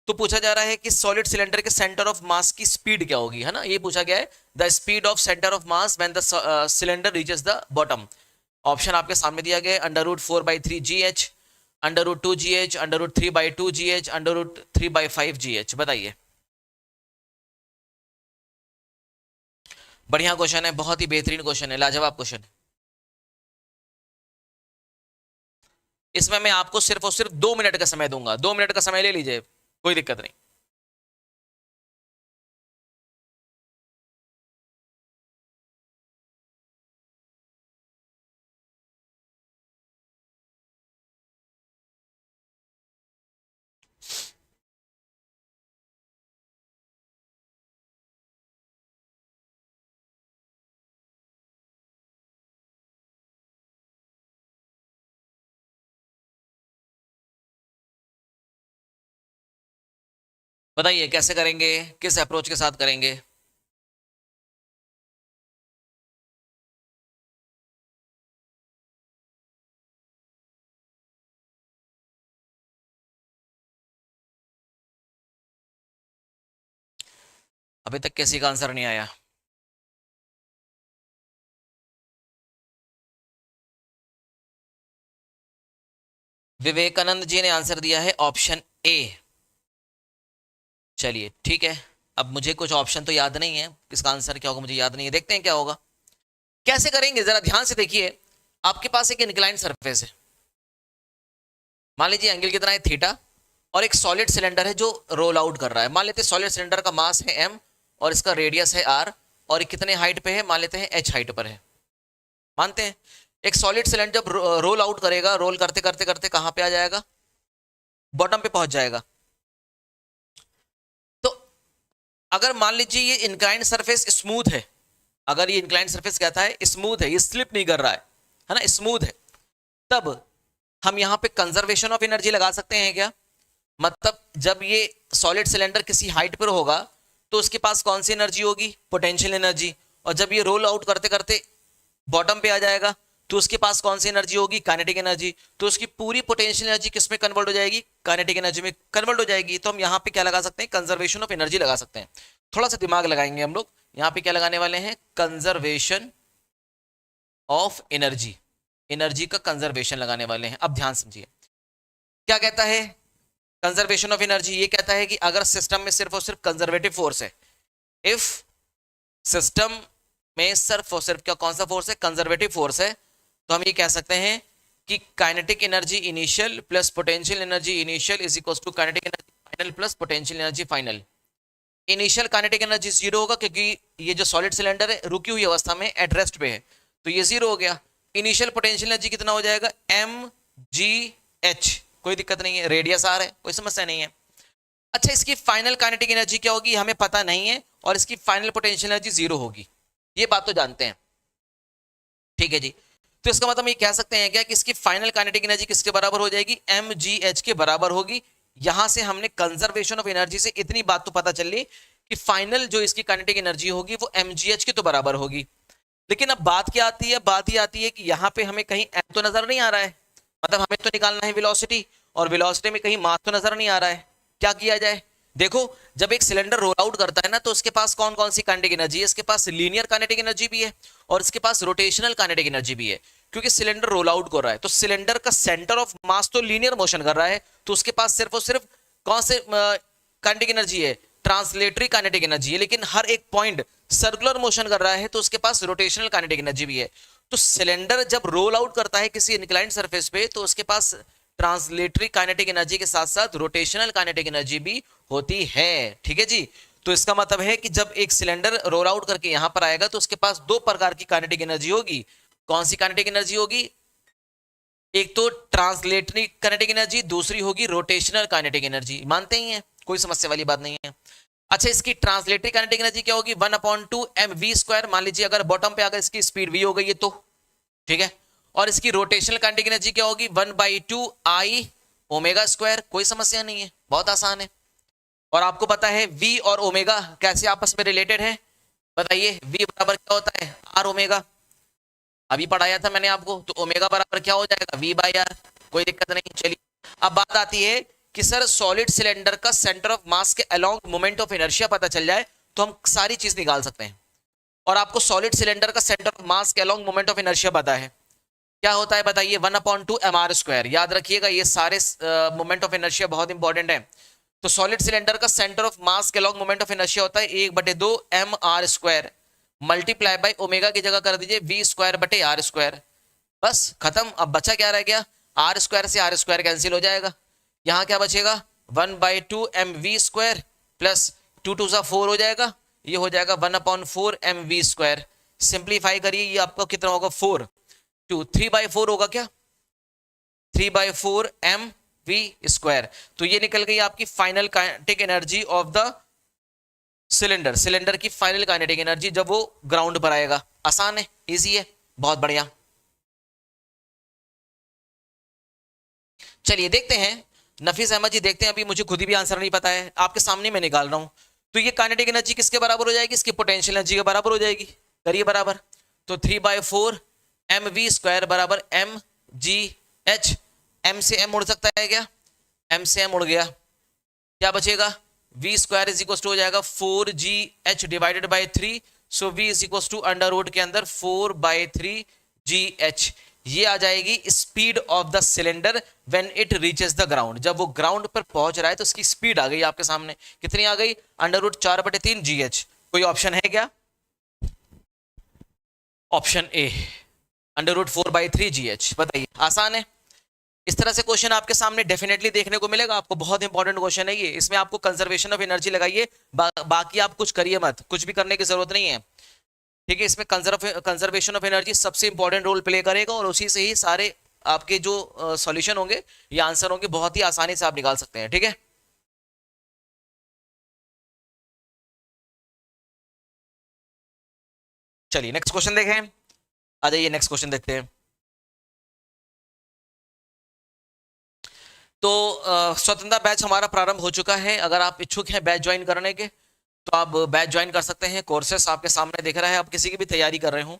तो पूछा जा रहा है कि सॉलिड सिलेंडर के सेंटर ऑफ मास की स्पीड क्या होगी, है ना, ये पूछा गया है। The speed of centre of mass when the cylinder reaches the bottom. Option आपके सामने दिया गया है, under root 4/3 GH, under root 2 GH, under root 3/2 GH, under root 3/5 GH। बताइए। बढ़िया क्वेश्चन है, बहुत ही बेहतरीन क्वेश्चन है, लाजवाब क्वेश्चन है। इसमें मैं आपको सिर्फ और सिर्फ 2 मिनट का समय दूंगा, 2 मिनट का समय ले लीजिए, कोई दिक्कत नहीं। बताइए कैसे करेंगे, किस अप्रोच के साथ करेंगे? अभी तक किसी का आंसर नहीं आया। विवेकानंद जी ने आंसर दिया है ऑप्शन ए। चलिए ठीक है, अब मुझे कुछ ऑप्शन तो याद नहीं है, इसका आंसर क्या होगा मुझे याद नहीं है, देखते हैं क्या होगा। कैसे करेंगे जरा ध्यान से देखिए। आपके पास एक इंक्लाइंड सरफेस है, मान लीजिए एंगल कितना है? थीटा, और एक सॉलिड सिलेंडर है जो रोल आउट कर रहा है। मान लेते हैं सॉलिड सिलेंडर का मास है m और इसका रेडियस है r, और कितने हाइट पे है? मान लेते हैं h हाइट पर है। मानते हैं एक सॉलिड सिलेंडर जब रोल आउट करेगा, रोल करते करते करते कहां पे आ जाएगा? बॉटम पे पहुंच जाएगा। तो अगर मान लीजिए ये इंक्लाइंड सरफेस स्मूथ है, अगर ये इंक्लाइंड सरफेस कहता है स्मूथ है, ये स्लिप नहीं कर रहा है ना, स्मूथ है, तब हम यहां पे कंजर्वेशन ऑफ एनर्जी लगा सकते हैं क्या? मतलब जब ये सॉलिड सिलेंडर किसी हाइट पर होगा तो उसके पास कौन सी एनर्जी होगी? Potential energy. और जब ये रोल आउट करते करते बॉटम पे आ जाएगा तो उसके पास कौन सी एनर्जी होगी? Kinetic energy. तो उसकी पूरी पोटेंशियल एनर्जी किस में कन्वर्ट हो जाएगी? काइनेटिक एनर्जी में कन्वर्ट हो जाएगी। तो हम यहाँ पे क्या लगा सकते हैं? कंजर्वेशन ऑफ एनर्जी लगा सकते हैं। थोड़ा सा दिमाग लगाएंगे हम लोग, यहाँ पे क्या लगाने वाले हैं? कंजर्वेशन ऑफ एनर्जी, एनर्जी का कंजर्वेशन लगाने वाले हैं। अब ध्यान समझिए क्या कहता है कंजर्वेशन ऑफ एनर्जी। ये कहता है कि अगर सिस्टम में सिर्फ और सिर्फ कंजर्वेटिव फोर्स है, इफ सिस्टम में सिर्फ और सिर्फ क्या, कौन सा फोर्स है? कंजर्वेटिव फोर्स है, तो हम ये कह सकते हैं कि kinetic energy initial plus potential energy initial is equal to kinetic energy final plus potential energy final. Initial kinetic energy zero होगा क्योंकि ये जो सॉलिड सिलेंडर है रुकी हुई अवस्था में एट रेस्ट पे है, तो ये जीरो हो गया। इनिशियल पोटेंशियल एनर्जी कितना हो जाएगा? mgh, कोई दिक्कत नहीं है, रेडियस आर है, कोई समस्या नहीं है। अच्छा, इसकी फाइनल काइनेटिक एनर्जी क्या होगी हमें पता नहीं है, और इसकी फाइनल पोटेंशियल एनर्जी जीरो होगी, ये बात तो जानते हैं, ठीक है जी। तो इसका मतलब हम ये कह सकते हैं क्या कि इसकी फाइनल काइनेटिक एनर्जी किसके बराबर हो जाएगी? mgh के बराबर होगी। यहां से हमने कंजर्वेशन ऑफ एनर्जी से इतनी बात तो पता चल ली कि फाइनल जो इसकी काइनेटिक एनर्जी होगी वो mgh के तो बराबर होगी। लेकिन अब बात क्या आती है, बात ये आती है कि यहाँ पे हमें कहीं m तो नजर नहीं आ रहा है, मतलब हमें तो निकालना है वेलोसिटी, और वेलोसिटी में कहीं मास तो नजर नहीं आ रहा है। क्या किया जाए? देखो, जब एक सिलेंडर रोल आउट करता है ना, तो उसके पास कौन कौन सी काइनेटिक एनर्जी है? इसके पास लीनियर काइनेटिक एनर्जी भी है और इसके पास रोटेशनल काइनेटिक एनर्जी भी है। क्योंकि सिलेंडर रोल आउट कर रहा है तो सिलेंडर का सेंटर ऑफ मास तो लीनियर मोशन कर रहा है, तो उसके पास सिर्फ और सिर्फ कौन से काइनेटिक एनर्जी है? ट्रांसलेटरी काइनेटिक एनर्जी है। लेकिन हर एक पॉइंट सर्कुलर मोशन कर रहा है तो उसके पास रोटेशनल काइनेटिक एनर्जी भी है। तो सिलेंडर जब रोल आउट करता है किसी इंक्लाइंड सरफेस पे, तो उसके पास ट्रांसलेटरी काइनेटिक एनर्जी के साथ साथ रोटेशनल काइनेटिक एनर्जी भी होती है। ठीक है जी। तो इसका मतलब है कि जब एक सिलेंडर रोल आउट करके यहां पर आएगा तो उसके पास दो प्रकार की काइनेटिक एनर्जी होगी। कौन सी काइनेटिक एनर्जी होगी? एक तो ट्रांसलेटरी काइनेटिक एनर्जी, दूसरी होगी रोटेशनल काइनेटिक एनर्जी। मानते ही हैं, कोई समस्या वाली बात नहीं है। अच्छा, इसकी ट्रांसलेटरी काइनेटिक एनर्जी क्या होगी? 1/2 mv²। मान लीजिए अगर बॉटम पे अगर इसकी स्पीड v हो गई है तो, ठीक है। और इसकी रोटेशनल काइनेटिक एनर्जी क्या होगी? 1/2 I ω²। कोई समस्या नहीं है, बहुत आसान है। और आपको पता है v और ओमेगा कैसे आपस में रिलेटेड है? बताइए, v बराबर क्या होता है? r omega. अभी पढ़ाया था मैंने आपको। तो ओमेगा बराबर क्या हो जाएगा? v/r। कोई दिक्कत नहीं। चलिए, अब बात आती है कि सर सॉलिड सिलेंडर का सेंटर ऑफ मास के अलोंग मोमेंट ऑफ इनर्शिया पता चल जाए तो हम सारी चीज निकाल सकते हैं। और आपको सॉलिड सिलेंडर का सेंटर ऑफ मास के अलोंग मोमेंट ऑफ इनर्शिया पता है, क्या होता है बताइए? 1/2 mr²। याद रखिएगा, ये सारे मोमेंट ऑफ इनर्शिया बहुत इंपॉर्टेंट है। तो सॉलिड सिलेंडर का सेंटर ऑफ मास के अलोंग मोमेंट ऑफ इनर्शिया होता है 1/2 mr²। मल्टीप्लाई बाय ओमेगा की जगह कर दीजिए v²/r²। बस खत्म। अब बचा क्या रह गया? r² से r² कैंसिल हो जाएगा। यहाँ क्या बचेगा? 1/2 mv² प्लस 2 2 सा 4 हो जाएगा। ये हो जाएगा 1/4 mv²। सिंप्लीफाई करिए, ये आपका कितना होगा? 4 2 3/4 होगा क्या? 3/4 mv²। तो ये निकल गई आपकी final kinetic energy of the cylinder. Cylinder की फाइनल काइनेटिक एनर्जी जब वो ग्राउंड पर आएगा। आसान है, इजी है, बहुत बढ़िया। चलिए देखते हैं, नफीस अहमद जी देखते हैं। अभी मुझे खुद ही भी आंसर नहीं पता है, आपके सामने मैं निकाल रहा हूं। तो ये काइनेटिक एनर्जी किसके बराबर हो जाएगी? इसकी पोटेंशियल एनर्जी के बराबर हो जाएगी। करिए बराबर। तो 3/4 mv² बराबर mgh। m से m उड़ सकता है क्या? m से m उड़ गया, क्या बचेगा? v² इज इक्वल टू हो जाएगा 4gh divided by 3। So v is equal to under root के अंदर 4/3gh। ये आ जाएगी speed of the cylinder when it reaches the ground. जब वो ग्राउंड पर पहुंच रहा है तो उसकी स्पीड आ गई आपके सामने। कितनी आ गई? Under root 4/3gh। कोई ऑप्शन है क्या? Option A, under root 4/3gh। बताइए, आसान है। इस तरह से क्वेश्चन आपके सामने डेफिनेटली देखने को मिलेगा आपको। बहुत इंपॉर्टेंट क्वेश्चन है ये। इसमें आपको कंजर्वेशन ऑफ एनर्जी लगाइए, बाकी आप कुछ करिए मत, कुछ भी करने की जरूरत नहीं है। ठीक है, इसमें कंजर्वेशन ऑफ एनर्जी सबसे इंपॉर्टेंट रोल प्ले करेगा और उसी से ही सारे आपके जो सॉल्यूशन होंगे या आंसर होंगे बहुत ही आसानी से आप निकाल सकते हैं। ठीक है, चलिए नेक्स्ट क्वेश्चन देखें। आ जाइए नेक्स्ट क्वेश्चन देखते हैं। तो स्वतंत्रता बैच हमारा प्रारंभ हो चुका है। अगर आप इच्छुक हैं बैच ज्वाइन करने के तो आप बैच ज्वाइन कर सकते हैं। कोर्सेस आपके सामने दिख रहा है। आप किसी की भी तैयारी कर रहे हो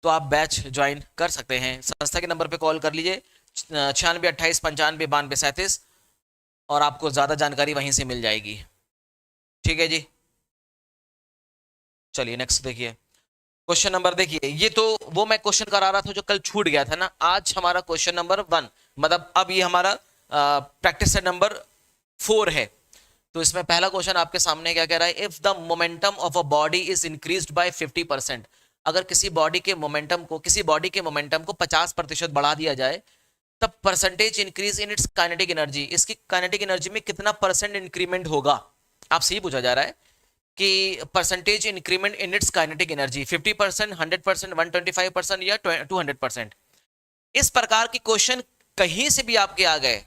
तो आप बैच ज्वाइन कर सकते हैं। संस्था के नंबर पे कॉल कर लीजिए 9628959237 और आपको ज़्यादा जानकारी वहीं से मिल जाएगी। ठीक है जी, चलिए नेक्स्ट देखिए। क्वेश्चन नंबर देखिए, ये तो वो मैं क्वेश्चन करा रहा था जो कल छूट गया था ना। आज हमारा क्वेश्चन नंबर 1, मतलब अब ये हमारा प्रैक्टिस सेट नंबर 4 है। तो इसमें पहला क्वेश्चन आपके सामने क्या कह रहा है? If the momentum of a body is increased by 50%। अगर किसी बॉडी के मोमेंटम को 50% बढ़ा दिया जाए तब percentage increase in its kinetic energy. इसकी काइनेटिक एनर्जी में कितना परसेंट इंक्रीमेंट होगा? आपसे ही पूछा जा रहा है कि percentage increment in its kinetic energy 50%, 100%, 125% या 200%। इस प्रकार की क्वेश्चन कहीं से भी आपके आ गए,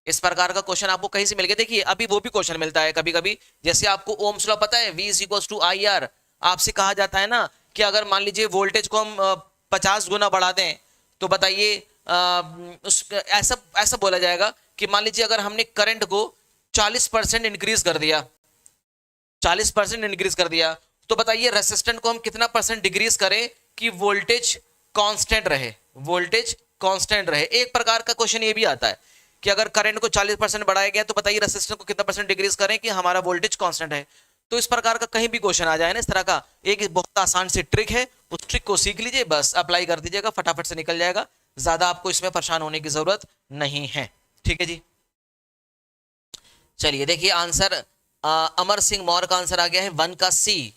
इस प्रकार का क्वेश्चन आपको कहीं से मिल गया। देखिए अभी वो भी क्वेश्चन मिलता है कभी कभी, जैसे आपको ओम्स लॉ पता है, V is equal to IR। आपसे कहा जाता है ना कि अगर मान लीजिए वोल्टेज को हम 50 गुना बढ़ा दें तो बताइए ऐसा ऐसा बोला जाएगा कि मान लीजिए अगर हमने करंट को 40% इंक्रीज कर दिया, 40% इंक्रीज कर दिया, तो बताइए रेसिस्टेंट को हम कितना परसेंट डिक्रीज करें कि वोल्टेज कांस्टेंट रहे, वोल्टेज कांस्टेंट रहे। एक प्रकार का क्वेश्चन ये भी आता है कि अगर करंट को 40% बढ़ाया गया तो बताइए रेजिस्टेंस को कितना परसेंट डिक्रीज करें कि हमारा वोल्टेज कांस्टेंट है। तो इस प्रकार का कहीं भी क्वेश्चन आ जाए ना इस तरह का, एक बहुत आसान सी ट्रिक है, उस ट्रिक को सीख लीजिए, बस अप्लाई कर दीजिएगा, फटाफट से निकल जाएगा, ज्यादा आपको इसमें परेशान होने की जरूरत नहीं है। ठीक है जी, चलिए देखिए आंसर अमर सिंह मौर्य का आंसर आ गया है 1 का सी।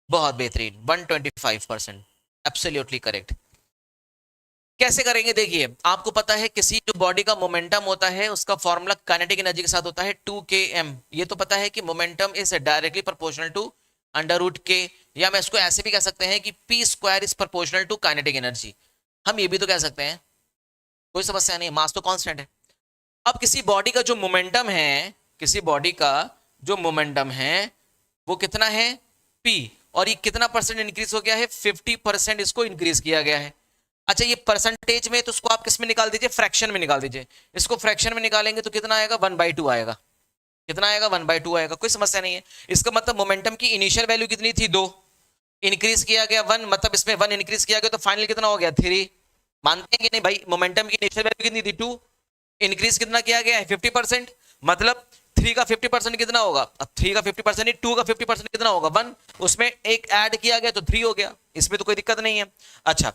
बहुत बेहतरीन, 125%, एब्सोल्युटली करेक्ट। कैसे करेंगे देखिए, आपको पता है किसी जो बॉडी का मोमेंटम होता है उसका फॉर्मूला काइनेटिक एनर्जी के साथ होता है 2km। ये तो पता है कि momentum is directly proportional to under root के, या मैं इसको ऐसे भी कह सकते हैं कि P square is proportional to kinetic energy. हम ये भी तो कह सकते हैं, कोई समस्या नहीं, मास तो कांस्टेंट है। अब किसी बॉडी का जो मोमेंटम है, किसी बॉडी का जो मोमेंटम है वो कितना है p, और ये कितना परसेंट इंक्रीज हो गया है, 50% इसको इंक्रीज किया गया है। अच्छा ये परसेंटेज में, तो उसको आप किस में निकाल दीजिए, फ्रैक्शन में निकाल दीजिए। इसको फ्रैक्शन में निकालेंगे तो कितना आएगा, 1/2 आएगा। कितना आएगा, 1/2 आएगा, कोई समस्या नहीं है। इसका मतलब मोमेंटम की इनिशियल वैल्यू कितनी थी, 2, इंक्रीज किया गया 1, मतलब इसमें 1 इंक्रीज किया गया तो फाइनल कितना हो गया, 3। मानते हैं कि नहीं भाई, मोमेंटम की इनिशियल वैल्यू कितनी थी, 2, इंक्रीज कितना किया गया है, 50%, मतलब 3 का 50% कितना होगा, अब 3 का 50% नहीं, 2 का 50% कितना होगा, 1, उसमें एक ऐड किया गया तो 3 हो गया, इसमें तो कोई दिक्कत नहीं है। अच्छा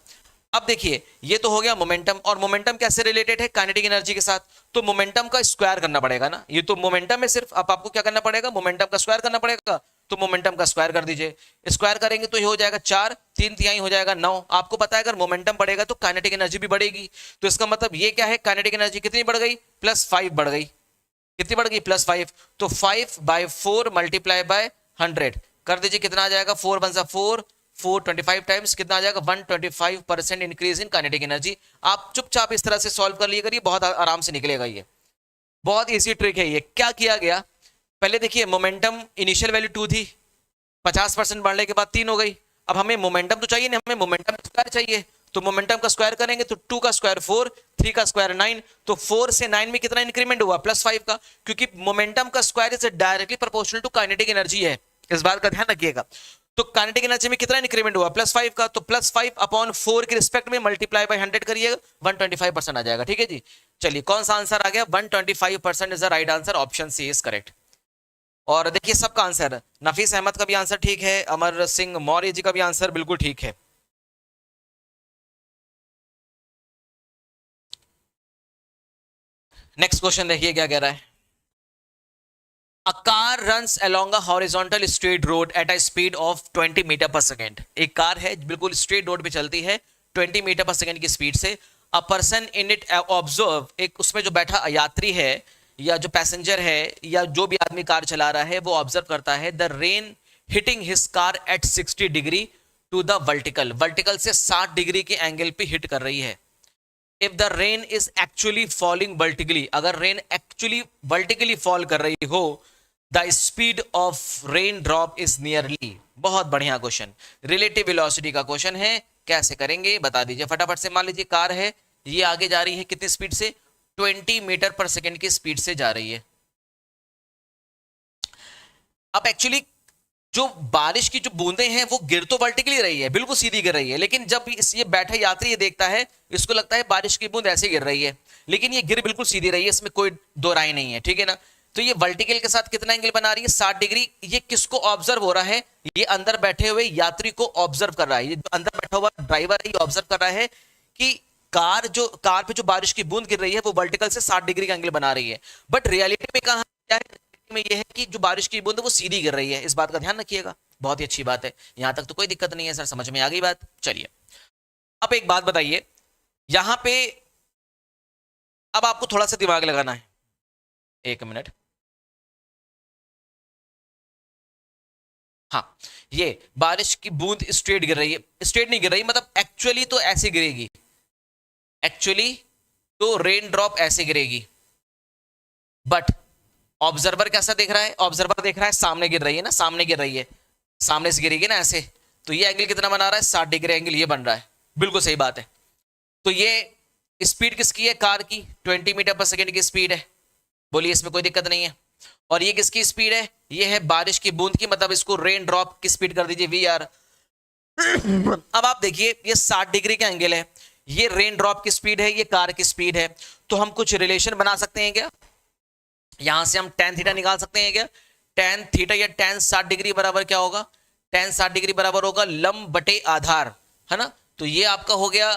अब देखिए ये तो हो गया मोमेंटम, और मोमेंटम कैसे रिलेटेड है, काइनेटिक एनर्जी के साथ, तो मोमेंटम का स्क्वायर करना पड़ेगा ना, ये तो मोमेंटम है सिर्फ, अब आपको क्या करना पड़ेगा, मोमेंटम का स्क्वायर करना पड़ेगा। तो मोमेंटम का स्क्वायर कर दीजिए, स्क्वायर करेंगे तो ये हो जाएगा 4, 3 हो जाएगा 9। आपको पता है अगर मोमेंटम बढ़ेगा तो काइनेटिक एनर्जी भी बढ़ेगी, तो इसका मतलब ये क्या है, काइनेटिक एनर्जी कितनी बढ़ गई, +5 बढ़ गई। कितनी बढ़ गई, +5, तो 5/4 मल्टीप्लाई बाय 100 कर दीजिए, कितना आ जाएगा, 4 × 1 = 4, 425 टाइम्स कितना आ जाएगा, 125% इंक्रीज इन काइनेटिक एनर्जी। आप चुपचाप इस तरह से सॉल्व कर लिए करिए, बहुत आराम से निकलेगा, ये बहुत इजी ट्रिक है। ये क्या किया गया, पहले देखिए मोमेंटम इनिशियल वैल्यू 2 थी, 50% बढ़ने के बाद 3 हो गई। अब हमें मोमेंटम तो चाहिए नहीं, हमें मोमेंटम स्क्वायर चाहिए, तो मोमेंटम का स्क्वायर करेंगे तो 2 का स्क्वायर 4, 3 का स्क्वायर 9, तो 4 से 9 में कितना इंक्रीमेंट हुआ, +5 का, क्योंकि मोमेंटम का square is directly proportional to kinetic energy है, इस बात का ध्यान रखिएगा। तो काइनेटिक एनर्जी में कितना इंक्रीमेंट हुआ, +5 का, तो +5/4 के रिस्पेक्ट में मल्टीप्लाई बाय 100 करिएगा, 125% आ जाएगा। ठीक है जी, चलिए कौन सा आंसर आ गया, 125% is the right answer, option C is correct. और देखिए सबका आंसर, नफीस अहमद का भी आंसर ठीक है, अमर सिंह मौर्य जी का भी आंसर बिल्कुल ठीक है। नेक्स्ट क्वेश्चन देखिए क्या कह रहा है, A car runs along a horizontal straight road at a speed of 20 metre पर सेकेंड। एक कार है बिल्कुल स्ट्रेट रोड पे चलती है 20 मीटर पर सेकेंड की स्पीड से। A person in it observe, एक उसमें जो बैठा यात्री है या जो पैसेंजर है या जो भी आदमी कार चला रहा है वो ऑब्जर्व करता है the rain hitting his car at 60 degree to the vertical, vertical से 60 डिग्री के एंगल पे हिट कर रही है। If the rain is actually falling vertically, अगर रेन एक्चुअली वर्टिकली फॉल कर रही हो, the speed of rain drop is nearly. बहुत बढ़िया क्वेश्चन, रिलेटिव वेलोसिटी का क्वेश्चन है, कैसे करेंगे बता दीजिए फटाफट से। मान लीजिए कार है, ये आगे जा रही है कितनी स्पीड से, 20 मीटर पर सेकेंड की स्पीड से जा रही है। अब एक्चुअली जो बारिश की जो बूंदें हैं वो गिर तो वर्टिकली रही है, बिल्कुल सीधी गिर रही है, लेकिन जब ये बैठा यात्री ये देखता है, इसको लगता है बारिश की बूंद ऐसे गिर रही है, लेकिन ये गिर बिल्कुल सीधी रही है, इसमें कोई दो राय नहीं है, ठीक है ना। तो ये वर्टिकल के साथ कितना एंगल बना रही है, 60 डिग्री। ये किसको ऑब्जर्व हो रहा है, ये अंदर बैठे हुए यात्री को ऑब्जर्व कर रहा है। ये अंदर बैठा हुआ ड्राइवर है, ये ऑब्जर्व कर रहा है कि कार पे जो बारिश की बूंद गिर रही है वो वर्टिकल से 60 डिग्री का एंगल बना रही है। बट रियलिटी में कहा क्या है, में यह है कि जो बारिश की बूंद है वो सीधी गिर रही है, इस बात का ध्यान रखिएगा। बहुत ही अच्छी बात है, यहां तक तो कोई दिक्कत नहीं है सर, समझ में आ गई बात। चलिए अब एक बात बताइए, यहां पे अब आपको थोड़ा सा दिमाग लगाना है, एक मिनट। हाँ, ये बारिश की बूंद स्ट्रेट गिर रही है, स्ट्रेट नहीं गिर रही, मतलब एक्चुअली तो ऐसे गिरेगी, एक्चुअली तो रेन ड्रॉप ऐसे गिरेगी, बट ऑब्जर्वर कैसा देख रहा है, ऑब्जर्वर देख रहा है सामने गिर रही है ना, सामने गिर रही है, सामने से गिरेगी ना ऐसे, तो ये एंगल कितना बना रहा है, 60 डिग्री एंगल ये बन रहा है, बिल्कुल सही बात है। तो ये स्पीड किसकी है, कार की 20 मीटर पर सेकेंड की स्पीड है, बोलिए इसमें कोई दिक्कत नहीं है। और ये किसकी स्पीड है, ये है बारिश की बूंद की, मतलब इसको रेन ड्रॉप की स्पीड कर दीजिए वी आर। अब आप देखिए ये 60 डिग्री का एंगल है, ये रेन ड्रॉप की स्पीड है, ये कार की स्पीड है, तो हम कुछ रिलेशन बना सकते हैं क्या? यहां से हम टेन थीटा निकाल सकते हैं क्या? टेन थीटा या टेन 60 डिग्री बराबर क्या होगा? टेन 60 डिग्री बराबर होगा लंब बटे आधार, है ना? तो ये आपका हो गया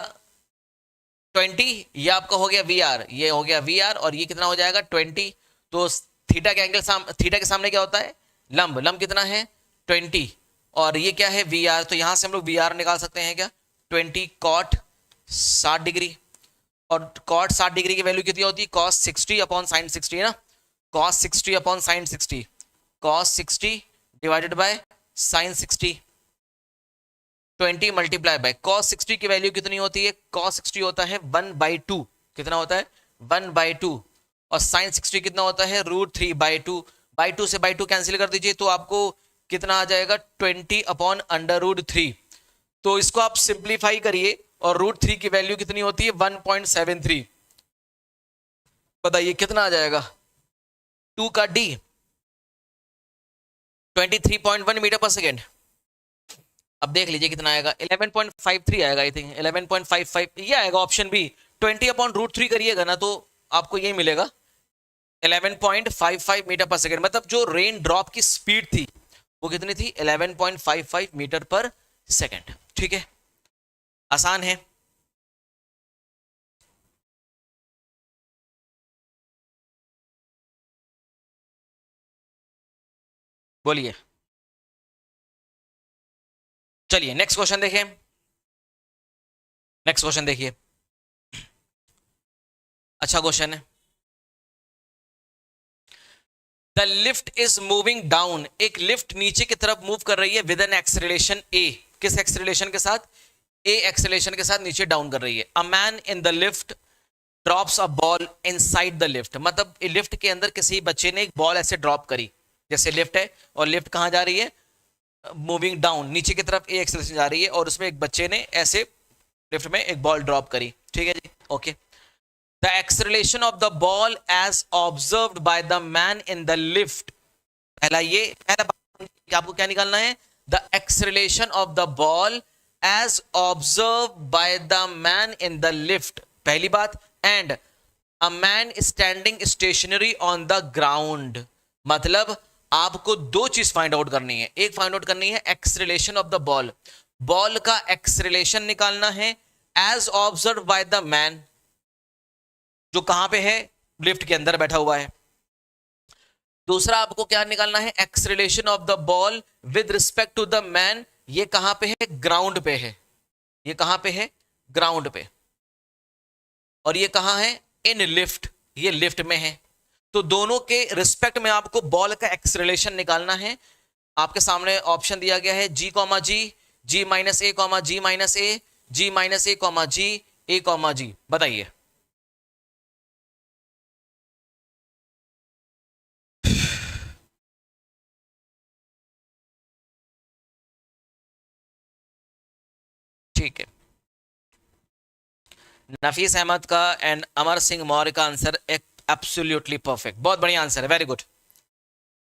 20, ये आपका हो गया वी आर, ये हो गया वी आर, और ये कितना हो जाएगा 20। तो थीटा के एंगल थीटा के सामने क्या होता है? लंब। लंब कितना है? 20, और ये क्या है? V R. तो यहां से हम लोग वी आर निकाल सकते हैं क्या? 20 कॉट 60 डिग्री, और कॉट 60 डिग्री की वैल्यू कितनी होती है? कॉस 60 अपॉन साइन 60, है ना? Cos 60 upon sine 60, cos 60 divided by sine 60, 20 multiply by cos 60 की वैल्यू कितनी होती है? कॉस 60 होता है 1/2। कितना होता है? 1/2। और साइन 60 कितना होता है? √3/2। बाई 2 से बाई 2 कैंसिल कर दीजिए, तो आपको कितना आ जाएगा? 20 अपॉन √3। तो इसको आप सिंप्लीफाई करिए, और √3 की वैल्यू कितनी होती है? 1.73। बताइए कितना आ जाएगा? 2 का डी 23.1 मीटर पर सेकेंड। अब देख लीजिए कितना आएगा? 11.53 आएगा, आई थिंक 11.55 ये आएगा, ऑप्शन बी। 20 अपॉन √3 करिएगा ना, तो आपको ये मिलेगा 11.55 मीटर पर सेकेंड। मतलब जो रेन ड्रॉप की स्पीड थी वो कितनी थी? 11.55 मीटर पर सेकेंड। ठीक है, आसान है। बोलिए, चलिए नेक्स्ट क्वेश्चन देखिए। नेक्स्ट क्वेश्चन देखिए, अच्छा क्वेश्चन है। The lift is moving down, एक लिफ्ट नीचे की तरफ मूव कर रही है विद एन एक्सेलरेशन ए। किस एक्सेलरेशन के साथ? ए एक्सेलरेशन के साथ नीचे डाउन कर रही है। A man in the lift drops a ball inside the lift, मतलब लिफ्ट के अंदर किसी बच्चे ने एक बॉल ऐसे ड्रॉप करी, जैसे लिफ्ट है और लिफ्ट कहां जा रही है? मूविंग डाउन, नीचे की तरफ ए एक्सेलरेशन जा रही है, और उसमें एक बच्चे ने ऐसे लिफ्ट में एक बॉल ड्रॉप करी। ठीक है जी, okay. The acceleration of the ball as observed by the man in the lift. पहला बात आपको क्या निकालना है? The acceleration of the ball as observe by the man in the lift, पहली बात। And a man standing stationary on the ground, मतलब आपको दो चीज फाइंड आउट करनी है। एक फाइंड आउट करनी है acceleration of the ball, ball का एक्सेलरेशन निकालना है as observe by the man, जो कहां पे है? लिफ्ट के अंदर बैठा हुआ है। दूसरा आपको क्या निकालना है? Acceleration of the ball with respect to the man, ये कहां पे है? ग्राउंड पे है। ये कहां पे है? ग्राउंड पे। और ये कहां है? इन लिफ्ट, ये लिफ्ट में है। तो दोनों के रिस्पेक्ट में आपको बॉल का एक्सेलरेशन निकालना है। आपके सामने ऑप्शन दिया गया है जी कॉमा जी, जी माइनस ए कॉमा जी माइनस ए, जी माइनस ए कॉमा जी, ए कॉमा जी। बताइए ठीक है। नफीस अहमद का एंड अमर सिंह मौर्य का आंसर एब्सोल्युटली परफेक्ट, बहुत बढ़िया आंसर है, वेरी गुड।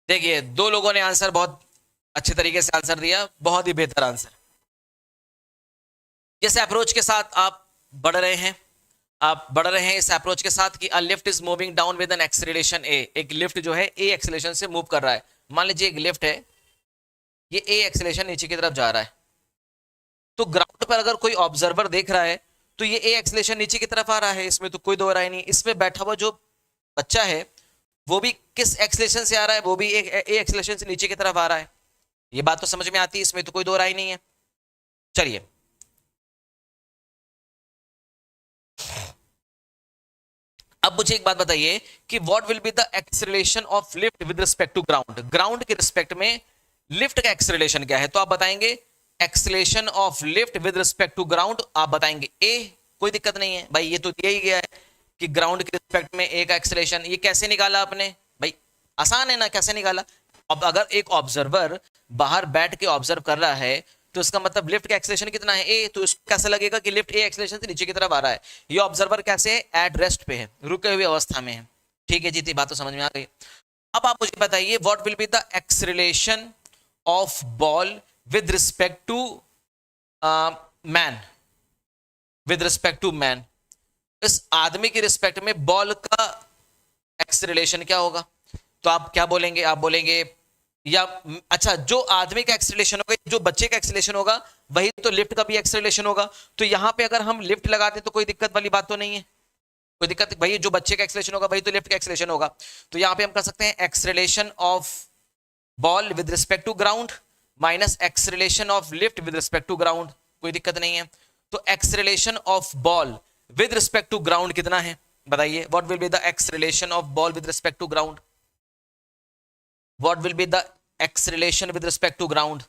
देखिए दो लोगों ने आंसर बहुत अच्छे तरीके से आंसर दिया, बहुत ही बेहतर आंसर। जिस अप्रोच के साथ आप बढ़ रहे हैं, आप बढ़ रहे हैं इस अप्रोच के साथ कि a lift is moving down with an acceleration A, एक लिफ्ट जो है ए एक्सेलरेशन से मूव कर रहा है। मान लीजिए एक लिफ्ट है, ये ए एक्सेलरेशन नीचे की तरफ जा रहा है, तो ग्राउंड पर अगर कोई ऑब्जर्वर देख रहा है तो ये ए एक्सेलरेशन नीचे की तरफ आ रहा है, इसमें तो कोई दो राय नहीं। इसमें बैठा हुआ जो बच्चा है वो भी किस एक्सेलरेशन से आ रहा है? वो भी एक ए एक्सेलरेशन से नीचे की तरफ आ रहा है। ये बात तो समझ में आती है, इसमें तो कोई दो राय नहीं है। चलिए अब मुझे एक बात बताइए कि what will be the acceleration of lift with respect to ground, ground के रिस्पेक्ट में लिफ्ट का एक्सेलरेशन क्या है? तो आप बताएंगे acceleration of lift with respect to ground, आप बताएंगे ए। कोई दिक्कत नहीं है भाई, ये तो दिया ही गया है कि ग्राउंड के रिस्पेक्ट में ए का एक्सेलरेशन। ये कैसे निकाला आपने भाई? आसान है ना, कैसे निकाला? अब अगर एक ऑब्जर्वर बाहर बैठ के ऑब्जर्व कर रहा है तो इसका मतलब लिफ्ट का एक्सेलरेशन कितना है? ए। तो इसको कैसे लगेगा कि लिफ्ट ए एक्सेलरेशन से नीचे की तरफ आ रहा है? ये ऑब्जर्वर कैसे है? एट रेस्ट पे है, रुके हुए अवस्था में है। ठीक है जी, बात तो समझ में आ गई। अब आप मुझे बताइए what will be the acceleration of ball with respect to man, with respect to man, इस आदमी की रिस्पेक्ट में बॉल का एक्सेलरेशन क्या होगा? तो आप क्या बोलेंगे? आप बोलेंगे या अच्छा, जो आदमी का एक्सेलरेशन होगा, जो बच्चे का एक्सेलरेशन होगा, वही तो लिफ्ट का भी एक्सेलरेशन होगा। तो यहां पे अगर हम लिफ्ट लगाते तो कोई दिक्कत वाली बात तो नहीं है, कोई दिक्कत भाई, जो बच्चे का एक्सेलरेशन होगा वही तो लिफ्ट का एक्सेलरेशन होगा। तो यहां पे हम कर सकते हैं acceleration of ball with respect to ground minus acceleration of lift with respect to ground, कोई दिक्कत नहीं है। तो acceleration of ball with respect to ground कितना है बताइए? What will be the acceleration of ball with respect to ground? What will be the acceleration with respect to ground?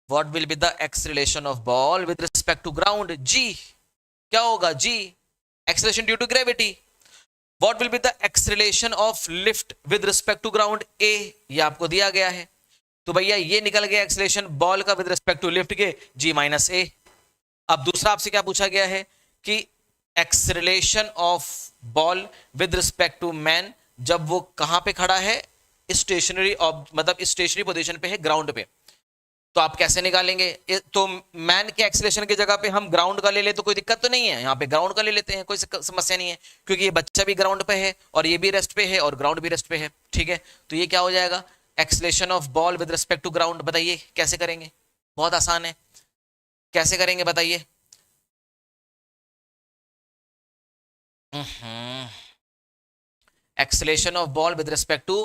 What will be the acceleration of ball with respect to ground? जी, क्या होगा? जी, acceleration due to gravity. What will be the acceleration of lift with respect to ground? A, ये आपको दिया गया है। तो भैया ये निकल गया एक्सेलरेशन बॉल का विद रिस्पेक्ट टू लिफ्ट के, जी माइनस ए। अब दूसरा आपसे क्या पूछा गया है कि acceleration of ball with respect to man, जब वो कहां पे खड़ा है? स्टेशनरी, मतलब स्टेशनरी पोजीशन पे है, ग्राउंड पे। तो आप कैसे निकालेंगे? तो मैन के एक्सेलरेशन की जगह पे हम ग्राउंड का ले ले तो कोई दिक्कत तो नहीं है, यहाँ पे ग्राउंड का ले लेते हैं, कोई समस्या नहीं है, क्योंकि ये बच्चा भी ग्राउंड पे है और ये भी रेस्ट पे है और ग्राउंड भी रेस्ट पे है, ठीक है। तो ये क्या हो जाएगा? Acceleration of ball with respect to ground. बताइए कैसे करेंगे? बहुत आसान है, कैसे करेंगे बताइए? Acceleration of ball with respect to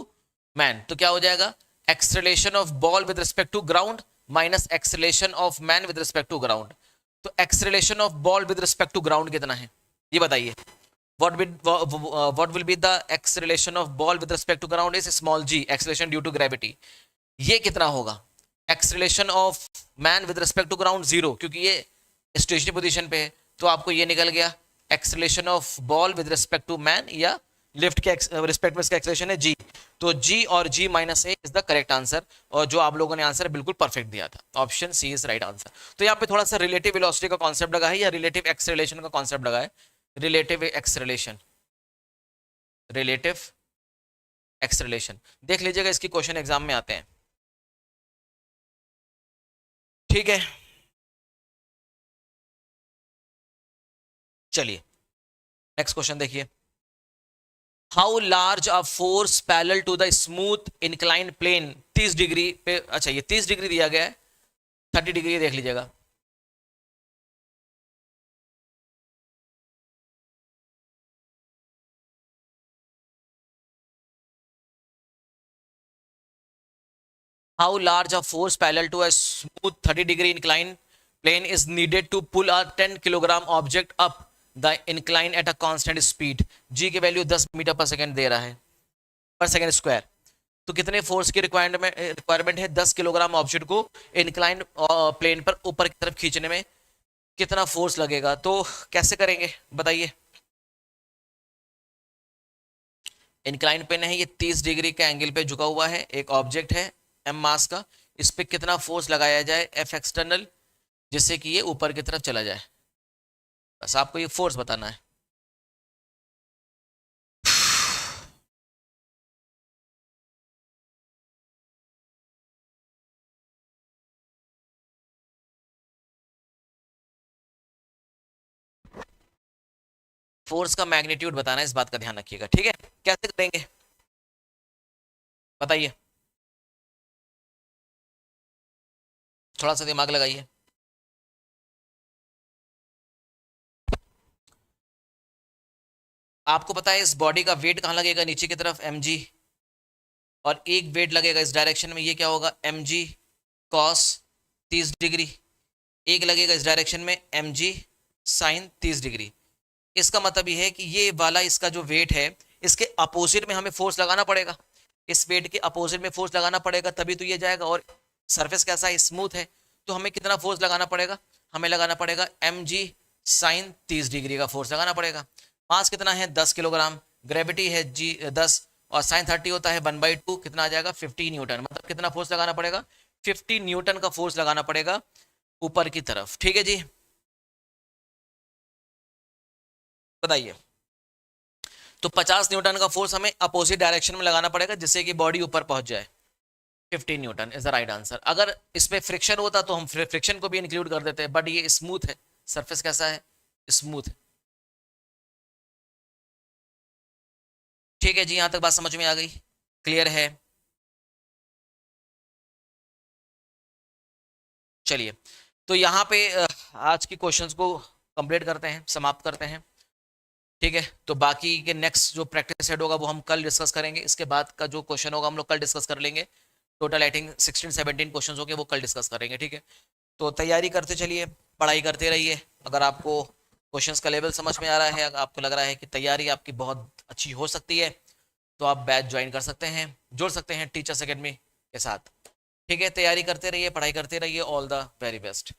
man, तो क्या हो जाएगा? Acceleration of ball with respect to ground minus acceleration of man with respect to ground. तो acceleration of ball with respect to ground कितना है ये बताइए? What will be the acceleration of ball with respect to ground is small g, acceleration due to gravity. ये कितना होगा? Acceleration of man with respect to ground zero, क्योंकि ये stationery position पे है, तो आपको ये निकल गया acceleration of ball with respect to man या लिफ्ट के रिस्पेक्ट में इसका एक्सेलरेशन है जी। तो जी और G minus A is the correct answer, और जो आप लोगों ने आंसर बिल्कुल परफेक्ट दिया था, option C is right answer. तो यहाँ पे थोड़ा सा रिलेटिव वेलोसिटी का कॉन्सेप्ट लगा है या रिलेटिव एक्सेलरेशन का कॉन्सेप्ट लगा है? रिलेटिव एक्सेलरेशन, रिलेटिव एक्सेलरेशन देख लीजिएगा, इसकी क्वेश्चन एग्जाम में आते हैं, ठीक है। चलिए नेक्स्ट क्वेश्चन देखिए। How large a force parallel to the smooth incline plane 30 degree पे, अच्छा ये 30 डिग्री दिया गया है, 30 डिग्री देख लीजिएगा। How large a force parallel to a smooth 30 degree incline plane is needed to pull a 10 kilogram object up the incline at a constant speed. G की value 10 metre पर सेकंड दे रहा है, पर सेकंड स्क्वायर। तो कितने force की requirement है? 10 किलोग्राम ऑब्जेक्ट को इंक्लाइन प्लेन पर ऊपर की तरफ खींचने में कितना फोर्स लगेगा? तो कैसे करेंगे बताइए? इंक्लाइन प्लेन है, ये 30 डिग्री के एंगल पे झुका हुआ है, एक ऑब्जेक्ट है एम मास का, इस पे कितना फोर्स लगाया जाए एफ एक्सटर्नल, जिससे कि ये ऊपर की तरफ चला जाए, बस आपको ये फोर्स बताना है। फोर्स का मैग्नीट्यूड बताना है, इस बात का ध्यान रखिएगा, ठीक है। कैसे करेंगे बताइए? थोड़ा सा दिमाग लगाइए। आपको पता है इस बॉडी का वेट कहाँ लगेगा? नीचे की तरफ mg, और एक वेट लगेगा इस डायरेक्शन में, ये क्या होगा? mg cos 30 degree. एक लगेगा इस डायरेक्शन में mg sin 30 डिग्री। इसका मतलब ये है कि ये वाला इसका जो वेट है, इसके अपोजिट में हमें फोर्स लगाना पड़ेगा, इस वेट के अपोजिट में फोर्स लगाना पड़ेगा, तभी तो ये जाएगा। और सरफेस कैसा है? स्मूथ है, तो हमें कितना फोर्स लगाना पड़ेगा? हमें लगाना पड़ेगा mg sin 30 डिग्री का फोर्स लगाना पड़ेगा। मास कितना है? 10 किलोग्राम, ग्रेविटी है जी 10, और साइन 30 होता है 1/2, कितना आ जाएगा? 50 न्यूटन। मतलब कितना फोर्स लगाना पड़ेगा? 50 न्यूटन का फोर्स लगाना पड़ेगा ऊपर की तरफ, ठीक है जी। बताइए। तो 50 न्यूटन का फोर्स हमें अपोजिट डायरेक्शन में लगाना पड़ेगा, जिससे कि बॉडी ऊपर पहुंच जाए। 15 Newton is the right answer. अगर इसमें फ्रिक्शन होता तो हम फ्रिक्शन को भी इंक्लूड कर देते, बट ये स्मूथ है, सरफेस कैसा है, स्मूथ है। ठीक है जी, यहां तक बात समझ में आ गई, क्लियर है। चलिए, तो यहाँ पे आज की क्वेश्चंस को कंप्लीट करते हैं, समाप्त करते हैं। ठीक है, तो बाकी के नेक्स्ट जो प्रैक्टिस सेट होगा वो हम कल डिस्कस करेंगे। इसके बाद का जो क्वेश्चन होगा हम लोग कल डिस्कस कर लेंगे। टोटल आई थिंक 16-17 क्वेश्चन होंगे, वो कल डिस्कस करेंगे। ठीक है, तो तैयारी करते चलिए, पढ़ाई करते रहिए। अगर आपको क्वेश्चंस का लेवल समझ में आ रहा है, अगर आपको लग रहा है कि तैयारी आपकी बहुत अच्छी हो सकती है, तो आप बैच ज्वाइन कर सकते हैं, जुड़ सकते हैं टीचर्स अकेडमी के साथ। ठीक है, तैयारी करते रहिए, पढ़ाई करते रहिए। All the very best.